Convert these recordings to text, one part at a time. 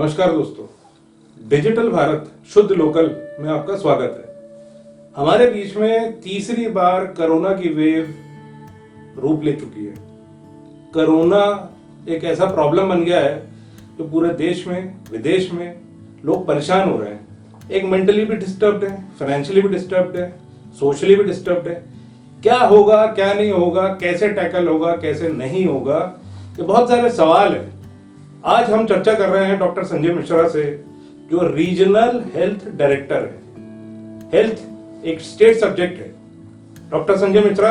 नमस्कार दोस्तों, डिजिटल भारत शुद्ध लोकल में आपका स्वागत है। हमारे बीच में तीसरी बार कोरोना की वेव रूप ले चुकी है। कोरोना एक ऐसा प्रॉब्लम बन गया है जो पूरे देश में विदेश में लोग परेशान हो रहे हैं। एक मेंटली भी डिस्टर्ब्ड है, फाइनेंशियली भी डिस्टर्ब्ड है, सोशली भी डिस्टर्ब्ड है। क्या होगा, क्या नहीं होगा, कैसे टैकल होगा, कैसे नहीं होगा, ये बहुत सारे सवाल है। आज हम चर्चा कर रहे हैं डॉक्टर संजय मिश्रा से, जो रीजनल हेल्थ डायरेक्टर है। हेल्थ एक स्टेट सब्जेक्ट है। डॉक्टर संजय मिश्रा,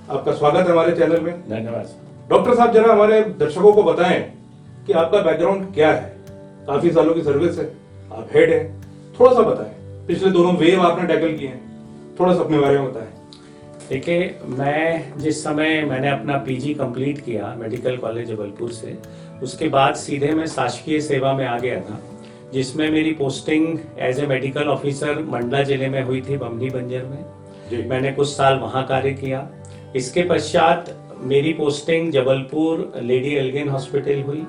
आपका स्वागत है हमारे चैनल में। धन्यवाद। डॉक्टर साहब, जरा हमारे दर्शकों को बताएं कि आपका बैकग्राउंड क्या है। काफी सालों की सर्विस है, आप हेड हैं, थोड़ा सा बताएं। पिछले दोनों वेव आपने टैकल किए हैं, थोड़ा सा अपने बारे में बताएं। देखिए, मैं जिस समय मैंने अपना पीजी कंप्लीट किया मेडिकल कॉलेज जबलपुर से, उसके बाद सीधे मैं शासकीय सेवा में आ गया था, जिसमें मेरी posting as a medical officer Mandla जिले में हुई थी, बमनी बंजर में। मैंने कुछ साल वहां कार्य किया। इसके पश्चात मेरी posting Jabalpur lady Elgin hospital हुई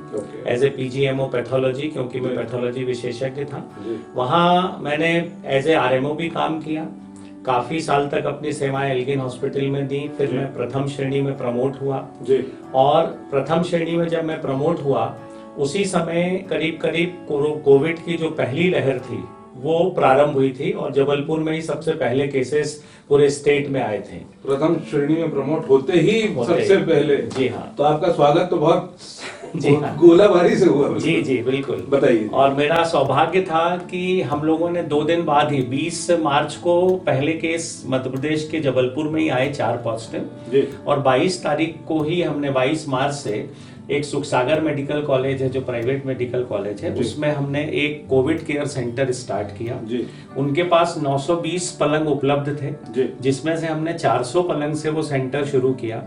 एज ए पीजीएमओ पैथोलॉजी, क्योंकि मैं पैथोलॉजी विशेषज्ञ था। वहां मैंने एज ए आरएमओ भी काम किया। काफी साल तक अपनी सेवाएं एल्गिन हॉस्पिटल में दी। फिर मैं प्रथम श्रेणी में प्रमोट हुआ और प्रथम श्रेणी में जब मैं प्रमोट हुआ, उसी समय करीब करीब कोविड की जो पहली लहर थी वो प्रारंभ हुई थी और जबलपुर में ही सबसे पहले केसेस पूरे स्टेट में आए थे। प्रथम श्रेणी में प्रमोट होते ही सबसे पहले। जी हाँ। तो आपका स्वागत तो बहुत जी हाँ, गोलाबारी से हुआ। जी जी बिल्कुल, बताइए। और मेरा सौभाग्य था कि हम लोगों ने 2 दिन बाद ही 20 मार्च को पहले केस मध्य प्रदेश के जबलपुर में ही आए, 4 पॉजिटिव, और 22 तारीख को ही हमने 22 मार्च से एक सुखसागर मेडिकल कॉलेज है जो प्राइवेट मेडिकल कॉलेज है, उसमें हमने एक कोविड केयर सेंटर स्टार्ट किया। उनके पास 920 पलंग उपलब्ध थे, जिसमें से हमने 400 पलंग से वो सेंटर शुरू किया।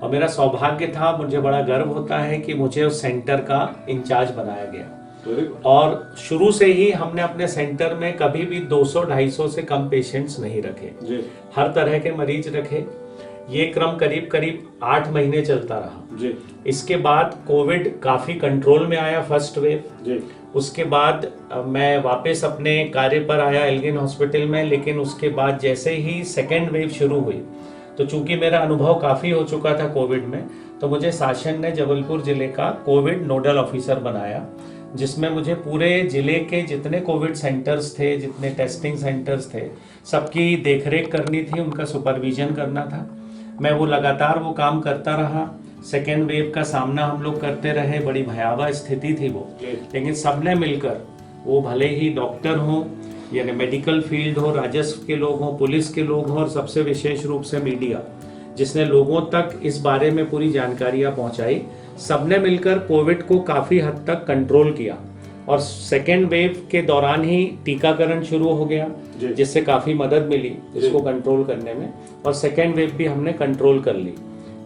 और मेरा सौभाग्य था, मुझे बड़ा गर्व होता है कि मुझे उस सेंटर का इंचार्ज बनाया गया। और शुरू से ही हमने अपने सेंटर में कभी भी 200-250 से कम पेशेंट्स नहीं रखे, हर तरह के मरीज रखे। ये क्रम करीब करीब 8 महीने चलता रहा। इसके बाद कोविड काफी कंट्रोल में आया, फर्स्ट वेव। उसके बाद मैं वापस अपने कार्य पर आया एल्गिन हॉस्पिटल में, लेकिन उसके बाद जैसे ही सेकेंड वेव शुरू हुई, तो चूंकि मेरा अनुभव काफी हो चुका था कोविड में, तो मुझे शासन ने जबलपुर जिले का कोविड नोडल ऑफिसर बनाया, जिसमें मुझे पूरे जिले के जितने कोविड सेंटर्स थे, जितने टेस्टिंग सेंटर्स थे, सबकी देखरेख करनी थी, उनका सुपरविजन करना था। मैं लगातार वो काम करता रहा। सेकेंड वेव का सामना हम लोग करते रहे, बड़ी भयावह स्थिति थी वो, लेकिन सबने मिलकर, वो भले ही डॉक्टर हों, यानी मेडिकल फील्ड हो, राजस्व के लोग हों, पुलिस के लोग हों, और सबसे विशेष रूप से मीडिया, जिसने लोगों तक इस बारे में पूरी जानकारियां पहुंचाई, सबने मिलकर कोविड को काफी हद तक कंट्रोल किया। और सेकेंड वेव के दौरान ही टीकाकरण शुरू हो गया, जिससे काफी मदद मिली इसको कंट्रोल करने में, और सेकेंड वेव भी हमने कंट्रोल कर ली।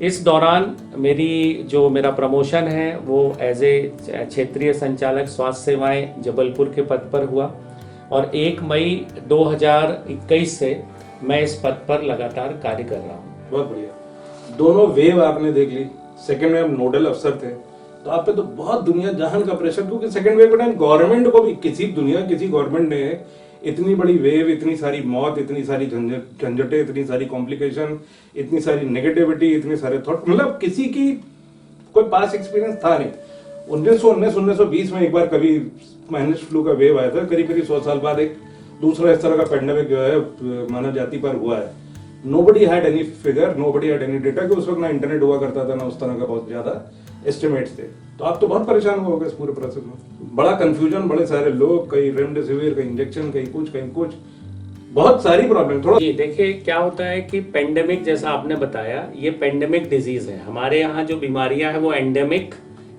इस दौरान मेरा प्रमोशन है वो एज ए क्षेत्रीय संचालक स्वास्थ्य सेवाएं जबलपुर के पद पर हुआ, और 1 मई 2021 से मैं इस पद पर लगातार कार्य कर रहा हूँ। बहुत बढ़िया। दोनों वेव आपने देख ली। सेकेंड में आप नोडल अफसर थे, तो आप पे तो बहुत दुनिया जहान का प्रेशर, क्योंकि सेकेंड वेव के टाइम गवर्नमेंट को भी किसी गवर्नमेंट ने इतनी बड़ी वेव, इतनी सारी मौत, इतनी सारी झंझटें, इतनी सारी कॉम्प्लिकेशन, इतनी सारी नेगेटिविटी, इतने सारे थॉट, मतलब किसी की कोई पास एक्सपीरियंस था नहीं। 1919-1920 में एक बार कभी स्पेनिश फ्लू का वेव आया था, करीब 100 साल बाद एक दूसरा इस तरह का पेंडेमिक जो है मानव जाति पर हुआ है। Nobody had any figure, nobody had any data, कि उस वक्त ना इंटरनेट हुआ करता था, ना उस तरह का बहुत ज्यादा एस्टिमेट्स थे। तो आप तो बहुत परेशान हो गए इस पूरे प्रोसेस में। बड़ा कंफ्यूजन, बड़े सारे लोग, कहीं रेमडेसिविर, कहीं इंजेक्शन, कहीं कुछ, बहुत सारी प्रॉब्लम। थोड़ा देखिए, क्या होता है कि पेंडेमिक, जैसा आपने बताया, ये पेंडेमिक डिजीज है। हमारे यहाँ जो बीमारियां हैं वो एंडेमिक,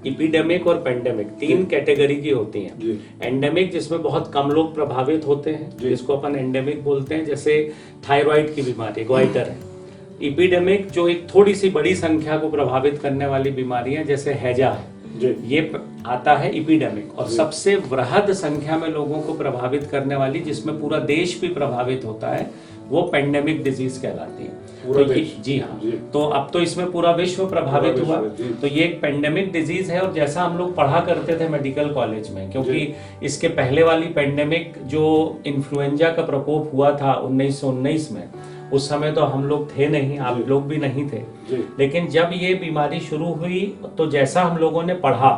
इपिडेमिक और पेंडेमिक, 3 कैटेगरी की होती हैं। एंडेमिक जिसमें बहुत कम लोग प्रभावित होते हैं, जिसको अपन एंडेमिक बोलते हैं, जैसे थायराइड की बीमारी, ग्वाइटर है। इपिडेमिक जो एक थोड़ी सी बड़ी संख्या को प्रभावित करने वाली बीमारियां, जैसे हैजा है, ये आता है इपिडेमिक। और सबसे वृहद संख्या में लोगों को प्रभावित करने वाली, जिसमें पूरा देश भी प्रभावित होता है, वो पेंडेमिक डिजीज कहलाती है। पूरा तो देश। जी हाँ जी। तो अब तो इसमें पूरा विश्व प्रभावित पूरा हुआ। विश्व, जी। तो ये एक पेंडेमिक डिजीज है, और जैसा हम लोग पढ़ा करते थे मेडिकल कॉलेज में, क्योंकि इसके पहले वाली पेंडेमिक जो इन्फ्लुएंजा का प्रकोप हुआ था 1919 में, उस समय तो हम लोग थे नहीं, आप लोग भी नहीं थे। जी। लेकिन जब ये बीमारी शुरू हुई तो जैसा हम लोगों ने पढ़ा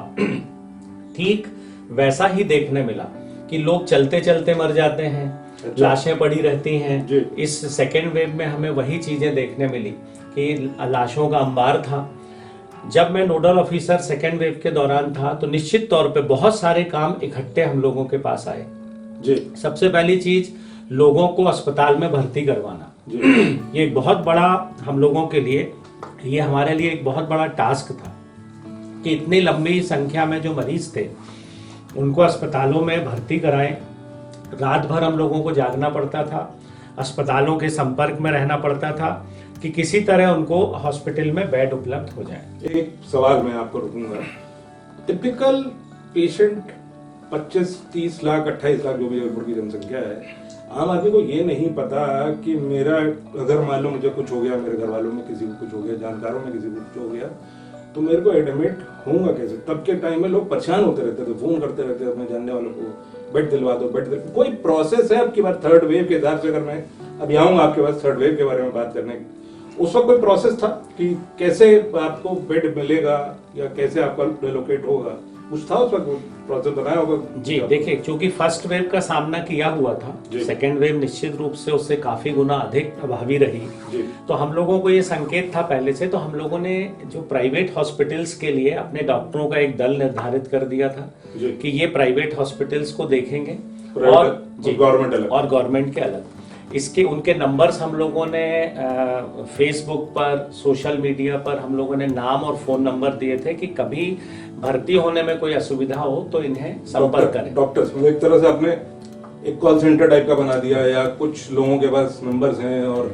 ठीक वैसा ही देखने मिला कि लोग चलते चलते मर जाते हैं, अच्छा। लाशें पड़ी रहती हैं। जी। इस सेकेंड वेव में हमें वही चीजें देखने मिली कि लाशों का अंबार था। जब मैं नोडल ऑफिसर सेकेंड वेव के दौरान था तो निश्चित तौर पे बहुत सारे काम इकट्ठे हम लोगों के पास आए। जी। सबसे पहली चीज, लोगों को अस्पताल में भर्ती करवाना। जी। ये एक बहुत बड़ा हम लोगों के लिए, ये हमारे लिए एक बहुत बड़ा टास्क था कि इतनी लंबी संख्या में जो मरीज थे उनको अस्पतालों में भर्ती कराएं। रात भर हम लोगों को जागना पड़ता था, अस्पतालों के संपर्क में रहना पड़ता था कि किसी तरह उनको हॉस्पिटल में बेड उपलब्ध हो जाए। एक सवाल मैं आपको रखूंगा। टिपिकल पेशेंट 25, 30 लाख, 28 लाख जो भी जबलपुर की जनसंख्या है, आम आदमी को ये नहीं पता कि मेरा अगर मान लो मुझे कुछ हो गया, मेरे घर वालों में किसी को कुछ हो गया, जानकारों में किसी को कुछ हो गया, तो मेरे को एडमिट होऊंगा कैसे। तब के टाइम में लोग परेशान होते रहते थे, फोन करते रहते थे अपने जानने वालों को, बेड दिलवा दो, बेड दिलवा। कोई प्रोसेस है आपकी बात थर्ड वेव के हिसाब से? अगर मैं अभी आऊंगा आपके पास थर्ड वेव के बारे में बात करने, उस वक्त कोई प्रोसेस था कि कैसे आपको बेड मिलेगा या कैसे आपका रिलोकेट होगा? कुछ था उस वक्त प्रोसेस बनाया होगा? जी देखिए, क्योंकि फर्स्ट वेव का सामना किया हुआ था, सेकेंड वेव निश्चित रूप से उससे काफी गुना अधिक प्रभावी रही। जी। तो हम लोगों को ये संकेत था पहले से, तो हम लोगों ने जो प्राइवेट हॉस्पिटल्स के लिए अपने डॉक्टरों का एक दल निर्धारित कर दिया था जी। कि ये प्राइवेट हॉस्पिटल्स को देखेंगे और गवर्नमेंट अलग, और गवर्नमेंट के अलग। इसके उनके नंबर्स हम लोगों ने फेसबुक पर, सोशल मीडिया पर हम लोगों ने नाम और फोन नंबर दिए थे कि कभी भर्ती होने में कोई असुविधा हो तो इन्हें संपर्क करें। डॉक्टर्स एक तरह से आपने एक कॉल सेंटर टाइप का बना दिया, या कुछ लोगों के पास नंबर्स हैं और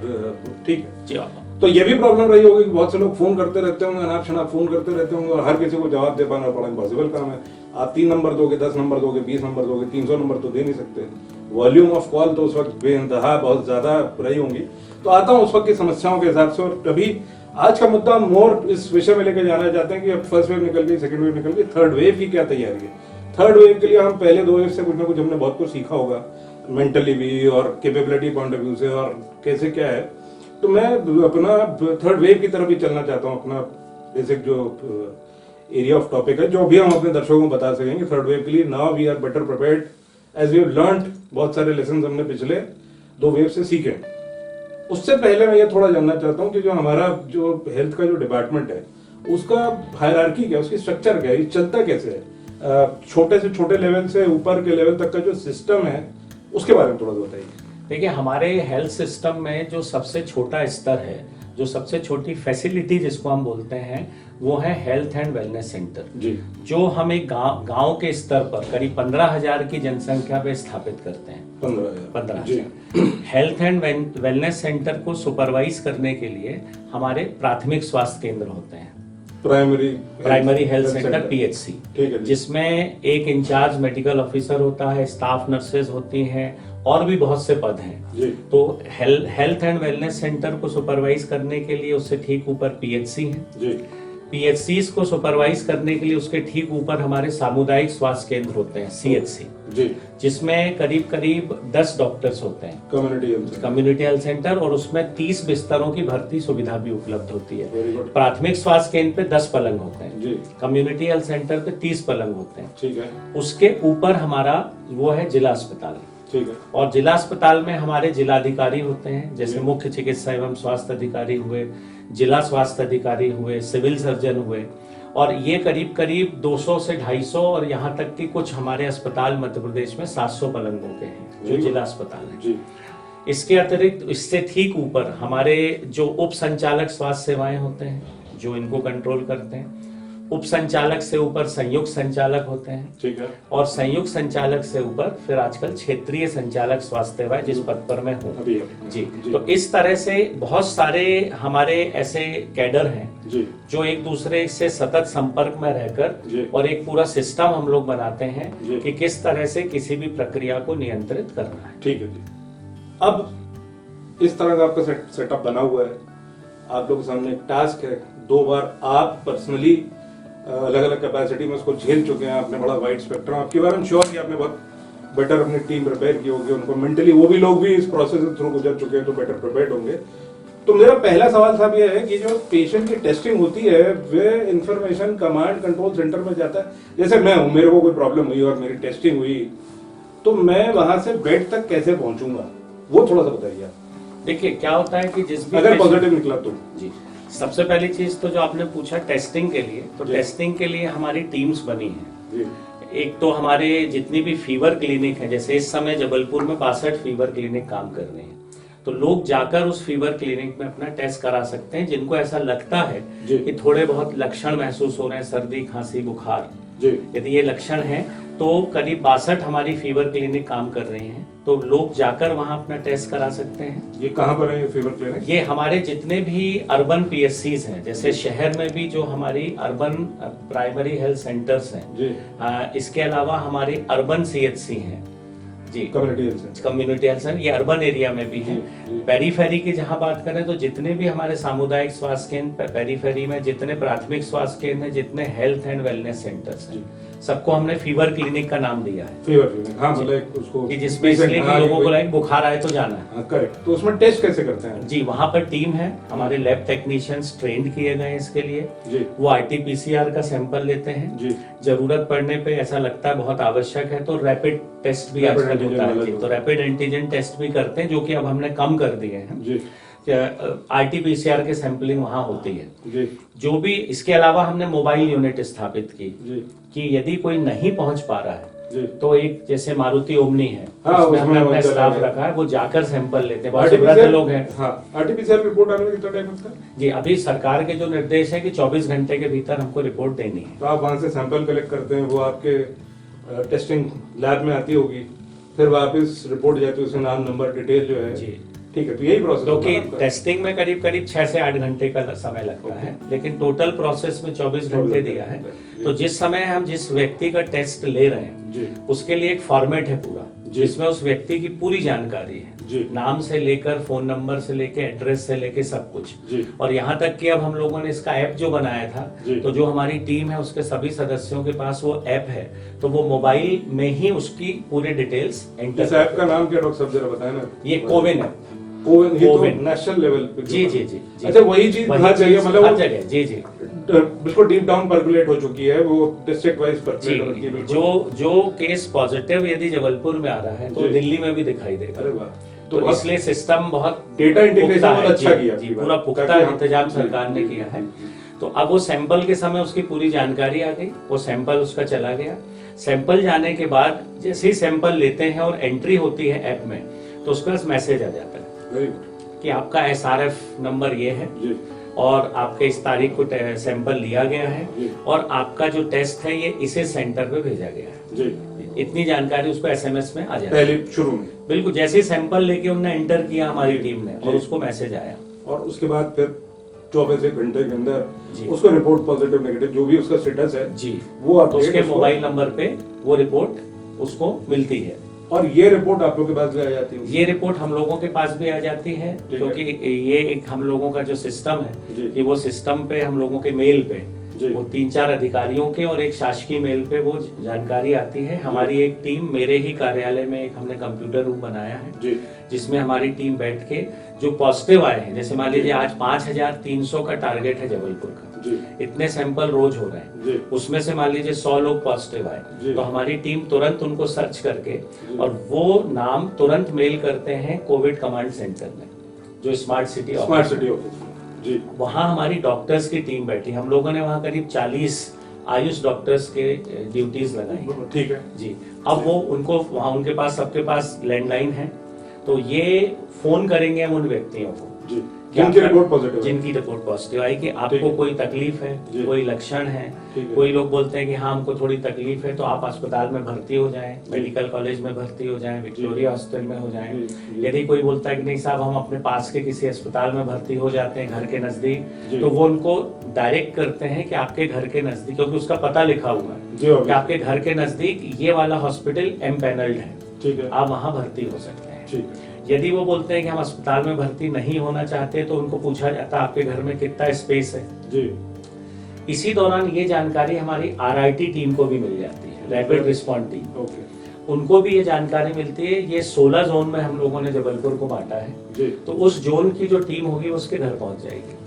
ठीक है। तो ये भी प्रॉब्लम रही होगी कि बहुत से लोग फोन करते रहते होंगे, अनाप शनाप फोन करते रहते होंगे, और हर किसी को जवाब दे पाना बड़ा इम्पॉसिबल काम है। आप 3 नंबर दोगे, 10 नंबर दोगे, 20 नंबर दोगे, 300 नंबर तो दे नहीं सकते। वॉल्यूम ऑफ कॉल तो उस वक्त बेइंतहा बहुत ज्यादा रही होंगी। तो आता हूँ उस वक्त की समस्याओं के हिसाब से, और कभी आज का मुद्दा मोर इस विषय में लेकर जाना चाहते हैं कि अब फर्स्ट वेव निकल गई, सेकंड वेव निकल गई, थर्ड वेव की क्या तैयारी है? थर्ड वेव के लिए हम पहले 2 वेव से कुछ ना कुछ हमने बहुत कुछ सीखा होगा, मेंटली भी और कैपेबिलिटी पॉइंट ऑफ व्यू से, और कैसे क्या है। तो मैं अपना थर्ड वेव की तरफ भी चलना चाहता हूँ। अपना बेसिक जो एरिया ऑफ टॉपिक है, जो भी हम अपने दर्शकों को बता सकेंगे थर्ड वेव के लिए। Now we are better prepared as we have learned. बहुत सारे लेसन हमने पिछले 2 वेव से सीखे। उससे पहले मैं ये थोड़ा जानना चाहता हूँ कि जो हमारा जो हेल्थ का जो डिपार्टमेंट है, उसका हायरार्की क्या है, उसकी स्ट्रक्चर क्या है, चलता कैसे है? छोटे से छोटे लेवल से ऊपर के लेवल तक का जो सिस्टम है, उसके बारे में थोड़ा बताइए। देखिए, हमारे हेल्थ सिस्टम में जो सबसे छोटा स्तर है, जो सबसे छोटी फैसिलिटी जिसको हम बोलते हैं, वो है हेल्थ एंड वेलनेस सेंटर। जी। जो हम एक गांव के स्तर पर करीब 15,000 की जनसंख्या पे स्थापित करते हैं। 15,000। हेल्थ एंड वेलनेस सेंटर को सुपरवाइज करने के लिए हमारे प्राथमिक स्वास्थ्य केंद्र होते हैं, प्राइमरी हेल्थ सेंटर PHC, जिसमें एक इंचार्ज मेडिकल ऑफिसर होता है, स्टाफ नर्सेज होती हैं, और भी बहुत से पद हैं। तो हेल्थ एंड वेलनेस सेंटर को सुपरवाइज करने के लिए उससे ठीक ऊपर PHC है। PHCs को सुपरवाइज करने के लिए उसके ठीक ऊपर हमारे सामुदायिक स्वास्थ्य केंद्र होते हैं, CHC, जिसमें करीब करीब 10 डॉक्टर्स होते हैं। कम्युनिटी हेल्थ सेंटर, और उसमें 30 बिस्तरों की भर्ती सुविधा भी उपलब्ध होती है। प्राथमिक स्वास्थ्य केंद्र पे 10 पलंग होते हैं, कम्युनिटी हेल्थ सेंटर पे 30 पलंग होते हैं। ठीक है। उसके ऊपर हमारा वो है जिला अस्पताल। ठीक है। और जिला अस्पताल में हमारे जिलाधिकारी होते हैं, जैसे मुख्य चिकित्सा एवं स्वास्थ्य अधिकारी हुए, जिला स्वास्थ्य अधिकारी हुए, सिविल सर्जन हुए, और ये करीब करीब 200 से 250 और यहाँ तक कि कुछ हमारे अस्पताल मध्य प्रदेश में 700 पलंगों के हैं, जो जिला अस्पताल है। इसके अतिरिक्त इससे ठीक ऊपर हमारे जो उप संचालक स्वास्थ्य सेवाएं होते हैं, जो इनको कंट्रोल करते हैं। उप संचालक से ऊपर संयुक्त संचालक होते हैं। ठीक है। और संयुक्त संचालक से ऊपर फिर आजकल क्षेत्रीय संचालक स्वास्थ्य सेवा, जिस पद पर मैं हूँ। जी। तो इस तरह से बहुत सारे हमारे ऐसे कैडर हैं जो एक दूसरे से सतत संपर्क में रहकर, और एक पूरा सिस्टम हम लोग बनाते हैं कि किस तरह से किसी भी प्रक्रिया को नियंत्रित करना है। ठीक है जी। अब इस तरह का आपका सेटअप बना हुआ है, आप लोगों के सामने एक टास्क है, 2 बार आप पर्सनली अलग अलग कैपेसिटी में उसको झेल चुके हैं, आपने बड़ा वाइड स्पेक्ट्रम, आपके बारे में श्योर कि आपने बहुत बेटर अपनी टीम प्रिपेयर की होगी, उनको मेंटली वो भी लोग भी इस प्रोसेस के थ्रू गुजर चुके हैं तो बेटर प्रिपेयर्ड होंगे। तो मेरा पहला सवाल साहब ये है कि जो पेशेंट की टेस्टिंग होती है वे इंफॉर्मेशन कमांड कंट्रोल सेंटर में जाता है, जैसे मैं हूँ, मेरे को कोई प्रॉब्लम हुई और मेरी टेस्टिंग हुई तो मैं वहां से बेड तक कैसे पहुंचूंगा, वो थोड़ा सा बताइए आप। देखिए क्या होता है कि जिस भी अगर पॉजिटिव निकला तो जी, सबसे पहली चीज तो जो आपने पूछा टेस्टिंग के लिए, तो टेस्टिंग के लिए हमारी टीम्स बनी है। एक तो हमारे जितनी भी फीवर क्लिनिक है, जैसे इस समय जबलपुर में 62 फीवर क्लिनिक काम कर रहे हैं, तो लोग जाकर उस फीवर क्लिनिक में अपना टेस्ट करा सकते हैं जिनको ऐसा लगता है कि थोड़े बहुत लक्षण महसूस हो रहे हैं, सर्दी खांसी बुखार, यदि ये लक्षण हैं तो करीब 62 हमारी फीवर क्लिनिक काम कर रही हैं, तो लोग जाकर वहां अपना टेस्ट करा सकते हैं। ये कहाँ पर है ये फीवर क्लिनिक? ये हमारे जितने भी अर्बन पीएससीज हैं, जैसे शहर में भी जो हमारी अर्बन प्राइमरी हेल्थ सेंटर्स हैं, इसके अलावा हमारी अर्बन सीएचसी हैं जी, कम्युनिटी हेल्थ सेंटर, ये अर्बन एरिया में भी है। पेरीफेरी की जहां बात करें तो जितने भी हमारे सामुदायिक स्वास्थ्य केंद्र, पेरीफेरी में जितने प्राथमिक स्वास्थ्य केंद्र हैं, जितने हेल्थ एंड वेलनेस सेंटर्स हैं, सबको हमने फीवर क्लिनिक का नाम दिया है। फीवर क्लिनिक, हाँ, मतलब उसको कि जिसमें इसलिए कि लोगों को लाइक बुखार आए तो जाना है। करेक्ट। तो उसमें टेस्ट कैसे करते हैं? जी, वहाँ पर टीम है, हमारे लैब टेक्नीशियंस ट्रेंड किए गए हैं इसके लिए जी। वो आरटीपीसीआर का सैंपल लेते हैं जी। जरूरत पड़ने पे ऐसा लगता है बहुत आवश्यक है तो रैपिड टेस्ट भी आजकल होता है जी, तो रैपिड एंटीजन टेस्ट भी करते हैं, जो कि अब हमने कम कर दिए हैं जी। आरटीपीसीआर के सैंपलिंग वहां होती है जी। जो भी इसके अलावा हमने मोबाइल यूनिट स्थापित की जी। कि यदि कोई नहीं पहुंच पा रहा है जी। तो एक जैसे मारुति ओमनी है, हाँ, उसमें हमने अपना स्टाफ रखा है, वो जाकर सैंपल लेते हैं, बहुत वृद्ध लोग हैं। आरटीपीसीआर रिपोर्ट आने में कितना टाइम लगता है? जी, अभी सरकार के जो निर्देश है कि 24 घंटे के भीतर हमको रिपोर्ट देनी है। तो आप वहां से सैंपल कलेक्ट करते हैं, वो आपके टेस्टिंग लैब में आती होगी, फिर वापस रिपोर्ट जाती है, उसका नाम नंबर डिटेल जो है जी, ठीक है। तो यही प्रोसेस, क्योंकि टेस्टिंग में करीब 6 से 8 घंटे का समय लगता है, लेकिन टोटल प्रोसेस में 24 घंटे दिया है। तो जिस समय हम जिस व्यक्ति का टेस्ट ले रहे हैं उसके लिए एक फॉर्मेट है पूरा, जिसमें उस व्यक्ति की पूरी जानकारी है, नाम से लेकर फोन नंबर से लेकर एड्रेस से लेकर सब कुछ, और यहाँ तक कि अब हम लोगों ने इसका ऐप जो बनाया था, तो जो हमारी टीम है उसके सभी सदस्यों के पास वो ऐप है, तो वो मोबाइल में ही उसकी पूरी डिटेल्स एंटर। इस ऐप का नाम क्या डॉक्टर साहब जरा बताएं ना? ये कोविन है। कोविन नेशनल लेवल पे जी जी जी, अच्छा, वही चीज हर जगह, मतलब हर जगह जी जी बिल्कुल डीप डाउन पर्कुलेट हो चुकी है, वो डिस्ट्रिक्ट वाइज पर्कुलेट हो रही है। जो केस पॉजिटिव यदि जबलपुर में आ रहा है तो दिल्ली में भी दिखाई देगा। अरे वाह, तो इसलिए सिस्टम बहुत डेटा इंटीग्रेशन बहुत अच्छा किया जी, पूरा पुख्ता इंतजाम सरकार ने किया है। तो अब वो सैंपल के समय उसकी पूरी जानकारी आ गई, वो सैंपल उसका चला गया। सैंपल जाने के बाद जैसे ही सैंपल लेते हैं और एंट्री होती है ऐप में, तो उसके पास मैसेज आ जाता है कि आपका SRF नंबर ये है और आपके इस तारीख को सैंपल लिया गया है और आपका जो टेस्ट है ये इसे सेंटर पे भेजा गया है जी। इतनी जानकारी उसको SMS में आ जाती है पहले शुरू में, बिल्कुल जैसे ही सैंपल लेके उन्होंने एंटर किया हमारी टीम ने और उसको मैसेज आया, और उसके बाद फिर 24 घंटे के अंदर उसको रिपोर्ट पॉजिटिव नेगेटिव जो भी उसका स्टेटस है जी, वो तो उसके मोबाइल नंबर पे वो रिपोर्ट उसको मिलती है। और ये रिपोर्ट आप लोगों के पास भी आ जाती है? ये रिपोर्ट हम लोगों के पास भी आ जाती है, क्योंकि ये एक हम लोगों का जो सिस्टम है कि वो सिस्टम पे हम लोगों के मेल पे वो 3-4 अधिकारियों के और एक शासकीय मेल पे वो जानकारी आती है। हमारी एक टीम, मेरे ही कार्यालय में एक हमने कंप्यूटर रूम बनाया है जिसमें हमारी टीम बैठ के जो पॉजिटिव आए हैं, जैसे मान लीजिए आज 5300 का टारगेट है जबलपुर का, इतने सैंपल रोज हो रहे हैं, उसमें से मान लीजिए 100 लोग पॉजिटिव आए, तो हमारी टीम तुरंत उनको सर्च करके और वो नाम तुरंत मेल करते हैं कोविड कमांड सेंटर में, जो स्मार्ट सिटी ऑफिस जी। वहाँ हमारी डॉक्टर्स की टीम बैठी, हम लोगों ने वहाँ करीब 40 आयुष डॉक्टर्स के ड्यूटीज लगाई, ठीक है जी। अब वो उनको वहाँ उनके पास सबके पास लैंडलाइन है, तो ये फोन करेंगे हम उन व्यक्तियों को जिनकी रिपोर्ट पॉजिटिव आई कि आपको कोई तकलीफ है, कोई लक्षण है, कोई लोग बोलते हैं कि हाँ हमको थोड़ी तकलीफ है, तो आप अस्पताल में भर्ती हो जाएं, मेडिकल कॉलेज में भर्ती हो जाएं, विक्टोरिया हॉस्पिटल में हो जाएं। यदि कोई बोलता है कि नहीं साहब हम अपने पास के किसी अस्पताल में भर्ती हो जाते हैं घर के नजदीक, तो वो उनको डायरेक्ट करते हैं कि आपके घर के नजदीक, क्योंकि उसका पता लिखा हुआ है कि आपके घर के नजदीक ये वाला हॉस्पिटल एम्पैनल्ड है, आप वहाँ भर्ती हो सकते हैं। यदि वो बोलते हैं कि हम अस्पताल में भर्ती नहीं होना चाहते तो उनको पूछा जाता आपके घर में कितना स्पेस है जी। इसी दौरान ये जानकारी हमारी RIT टीम को भी मिल जाती है, रैपिड रिस्पॉन्स टीम। ओके। उनको भी ये जानकारी मिलती है। ये 16 जोन में हम लोगों ने जबलपुर को बांटा है जी। तो उस जोन की जो टीम होगी उसके घर पहुंच जाएगी,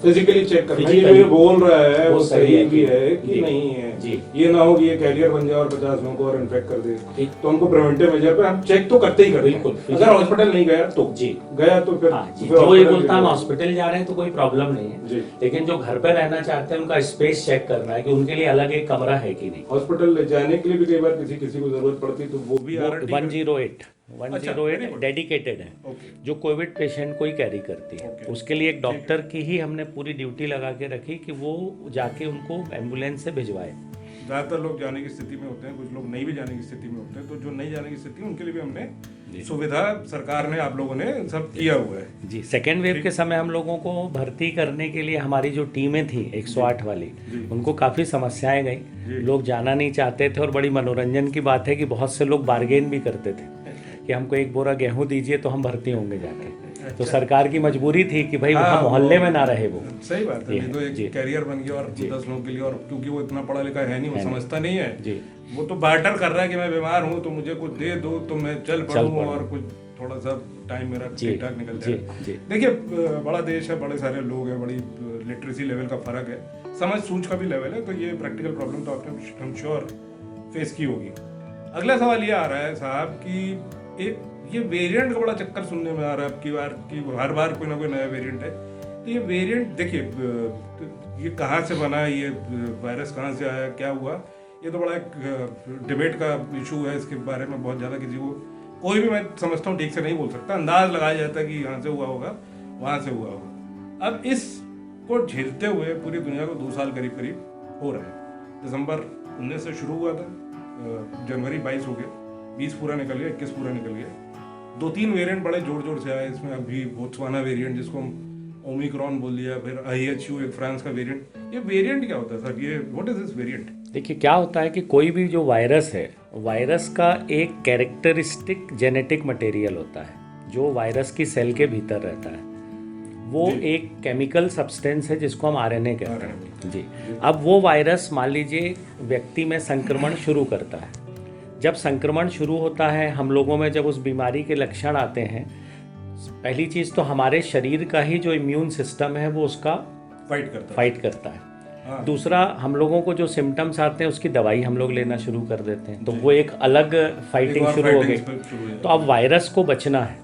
फिजिकली चेक करना, Physically ये बोल रहा है वो वो सही सही है भी है कि जी। नहीं है जी। ये ना हो कि ये कैरियर बन जाए और 50 लोगों को और इन्फेक्ट कर दे। ठीक। तो हमको प्रिवेंटिव मेजर पे हम चेक तो करते ही करते हैं। बिल्कुल। अगर हॉस्पिटल नहीं गया तो जी। गया तो फिर हाँ जी, फिर जो ये hospital बोलता है हम गया। हॉस्पिटल जा रहे हैं तो कोई प्रॉब्लम नहीं है जी। लेकिन जो घर पे रहना चाहते हैं उनका स्पेस चेक करना है कि उनके लिए अलग एक कमरा है कि नहीं। हॉस्पिटल ले जाने के लिए भी कई बार किसी को जरूरत पड़ती तो वो भी RRT 108 डेडिकेटेड है ओके। जो कोविड पेशेंट को ही कैरी करती है। ओके। उसके लिए एक डॉक्टर की ही हमने पूरी ड्यूटी लगा के रखी कि वो जाके उनको एम्बुलेंस से भिजवाए। ज्यादातर लोग जाने की स्थिति में होते हैं, कुछ लोग नहीं भी जाने की स्थिति में होते हैं, तो जो नहीं जाने की स्थिति है उनके लिए भी हमने सुविधा सरकार ने आप लोगों ने सब किया हुआ है जी। सेकेंड वेव के समय हम लोगों को भर्ती करने के लिए हमारी जो टीमें थी 108 वाली उनको काफ़ी समस्याएं गई, लोग जाना नहीं चाहते थे और बड़ी मनोरंजन की बात है कि बहुत से लोग बार्गेन भी करते थे कि हमको 1 बोरा गेहूं दीजिए तो हम भर्ती होंगे जाके। तो सरकार की मजबूरी थी कि भाई वहाँ मोहल्ले में ना रहे वो। सही बात है, नहीं तो एक कैरियर बन गया और 10 लोगों के लिए, और क्योंकि वो इतना पढ़ा लिखा है नहीं, वो समझता नहीं है जी। वो तो बार्टर कर रहा है कि मैं बीमार हूँ तो मुझे कुछ दे दो तो मैं चल पड़ूँ और कुछ थोड़ा सा टाइम मेरा ठीक ठाक निकल जाए। देखिए बड़ा देश है, बड़े सारे लोग हैं, बड़ी लिटरेसी लेवल का फर्क है, समझ सूझ का भी लेवल है, तो ये प्रैक्टिकल प्रॉब्लम तो आपने हम श्योर फेस की होगी। अगला सवाल ये आ रहा है साहब कि ये वेरिएंट का बड़ा चक्कर सुनने में आ रहा है अब की बार कि हर बार कोई ना कोई नया वेरिएंट है। तो ये वेरिएंट देखिए ये कहाँ से बना, ये वायरस कहाँ से आया, क्या हुआ, ये तो बड़ा एक डिबेट का इशू है। इसके बारे में बहुत ज़्यादा किसी को कोई भी मैं समझता हूँ ठीक से नहीं बोल सकता, अंदाज लगाया जाता है कि यहाँ से हुआ होगा वहाँ से हुआ होगा। अब इसको झेलते हुए पूरी दुनिया को 2 साल करीब करीब हो रहा है। दिसंबर 19 से शुरू हुआ था, जनवरी 22 हो गया, 20 पूरा निकल गया, 21 पूरा निकल गया। 2-3 वेरिएंट बड़े जोर जोर से आए इसमें। अभी बोत्सवाना वेरिएंट जिसको हम ओमिक्रॉन बोल दिया, फिर IHU एक फ्रांस का वेरिएंट। ये वेरिएंट क्या होता है सर, ये व्हाट इज दिस वेरिएंट? देखिए क्या होता है कि कोई भी जो वायरस है, वायरस का एक कैरेक्टरिस्टिक जेनेटिक मटेरियल होता है जो वायरस की सेल के भीतर रहता है। वो एक केमिकल सब्सटेंस है जिसको हम RNA कहते हैं जी। अब वो वायरस मान लीजिए व्यक्ति में संक्रमण शुरू करता है। जब संक्रमण शुरू होता है हम लोगों में, जब उस बीमारी के लक्षण आते हैं, पहली चीज़ तो हमारे शरीर का ही जो इम्यून सिस्टम है वो उसका फाइट करता है। दूसरा, हम लोगों को जो सिम्टम्स आते हैं उसकी दवाई हम लोग लेना शुरू कर देते हैं, तो वो एक अलग फाइटिंग शुरू हो गई। तो अब वायरस को बचना है,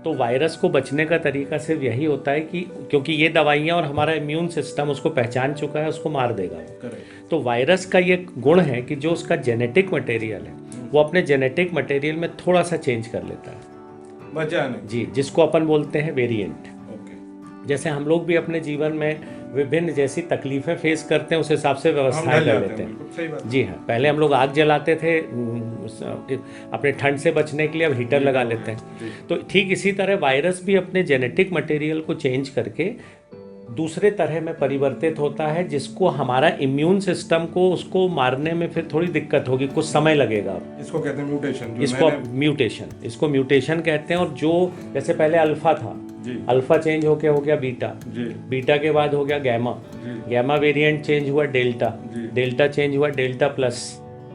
तो वायरस को बचने का तरीका सिर्फ यही होता है कि क्योंकि ये दवाइयाँ और हमारा इम्यून सिस्टम उसको पहचान चुका है, उसको मार देगा। तो वायरस का ये गुण है कि जो उसका जेनेटिक मटेरियल है वो अपने जेनेटिक मटेरियल में थोड़ा सा चेंज कर लेता है बचाने जी, जिसको अपन बोलते हैं वेरिएंट। जैसे हम लोग भी अपने जीवन में विभिन्न जैसी तकलीफें फेस करते हैं, उस हिसाब से व्यवस्थाएं कर लेते हैं जी हाँ। पहले हम लोग आग जलाते थे अपने ठंड से बचने के लिए, अब हीटर लगा लेते हैं। तो ठीक इसी तरह वायरस भी अपने जेनेटिक मटेरियल को चेंज करके दूसरे तरह में परिवर्तित होता है, जिसको हमारा इम्यून सिस्टम को उसको मारने में फिर थोड़ी दिक्कत होगी, कुछ समय लगेगा। इसको कहते हैं म्यूटेशन। इसको म्यूटेशन कहते हैं। और जो जैसे पहले अल्फा था, अल्फा चेंज होके हो गया बीटा, बीटा के बाद हो गया गैमा, गैमा वेरिएंट चेंज हुआ डेल्टा, डेल्टा चेंज हुआ डेल्टा प्लस।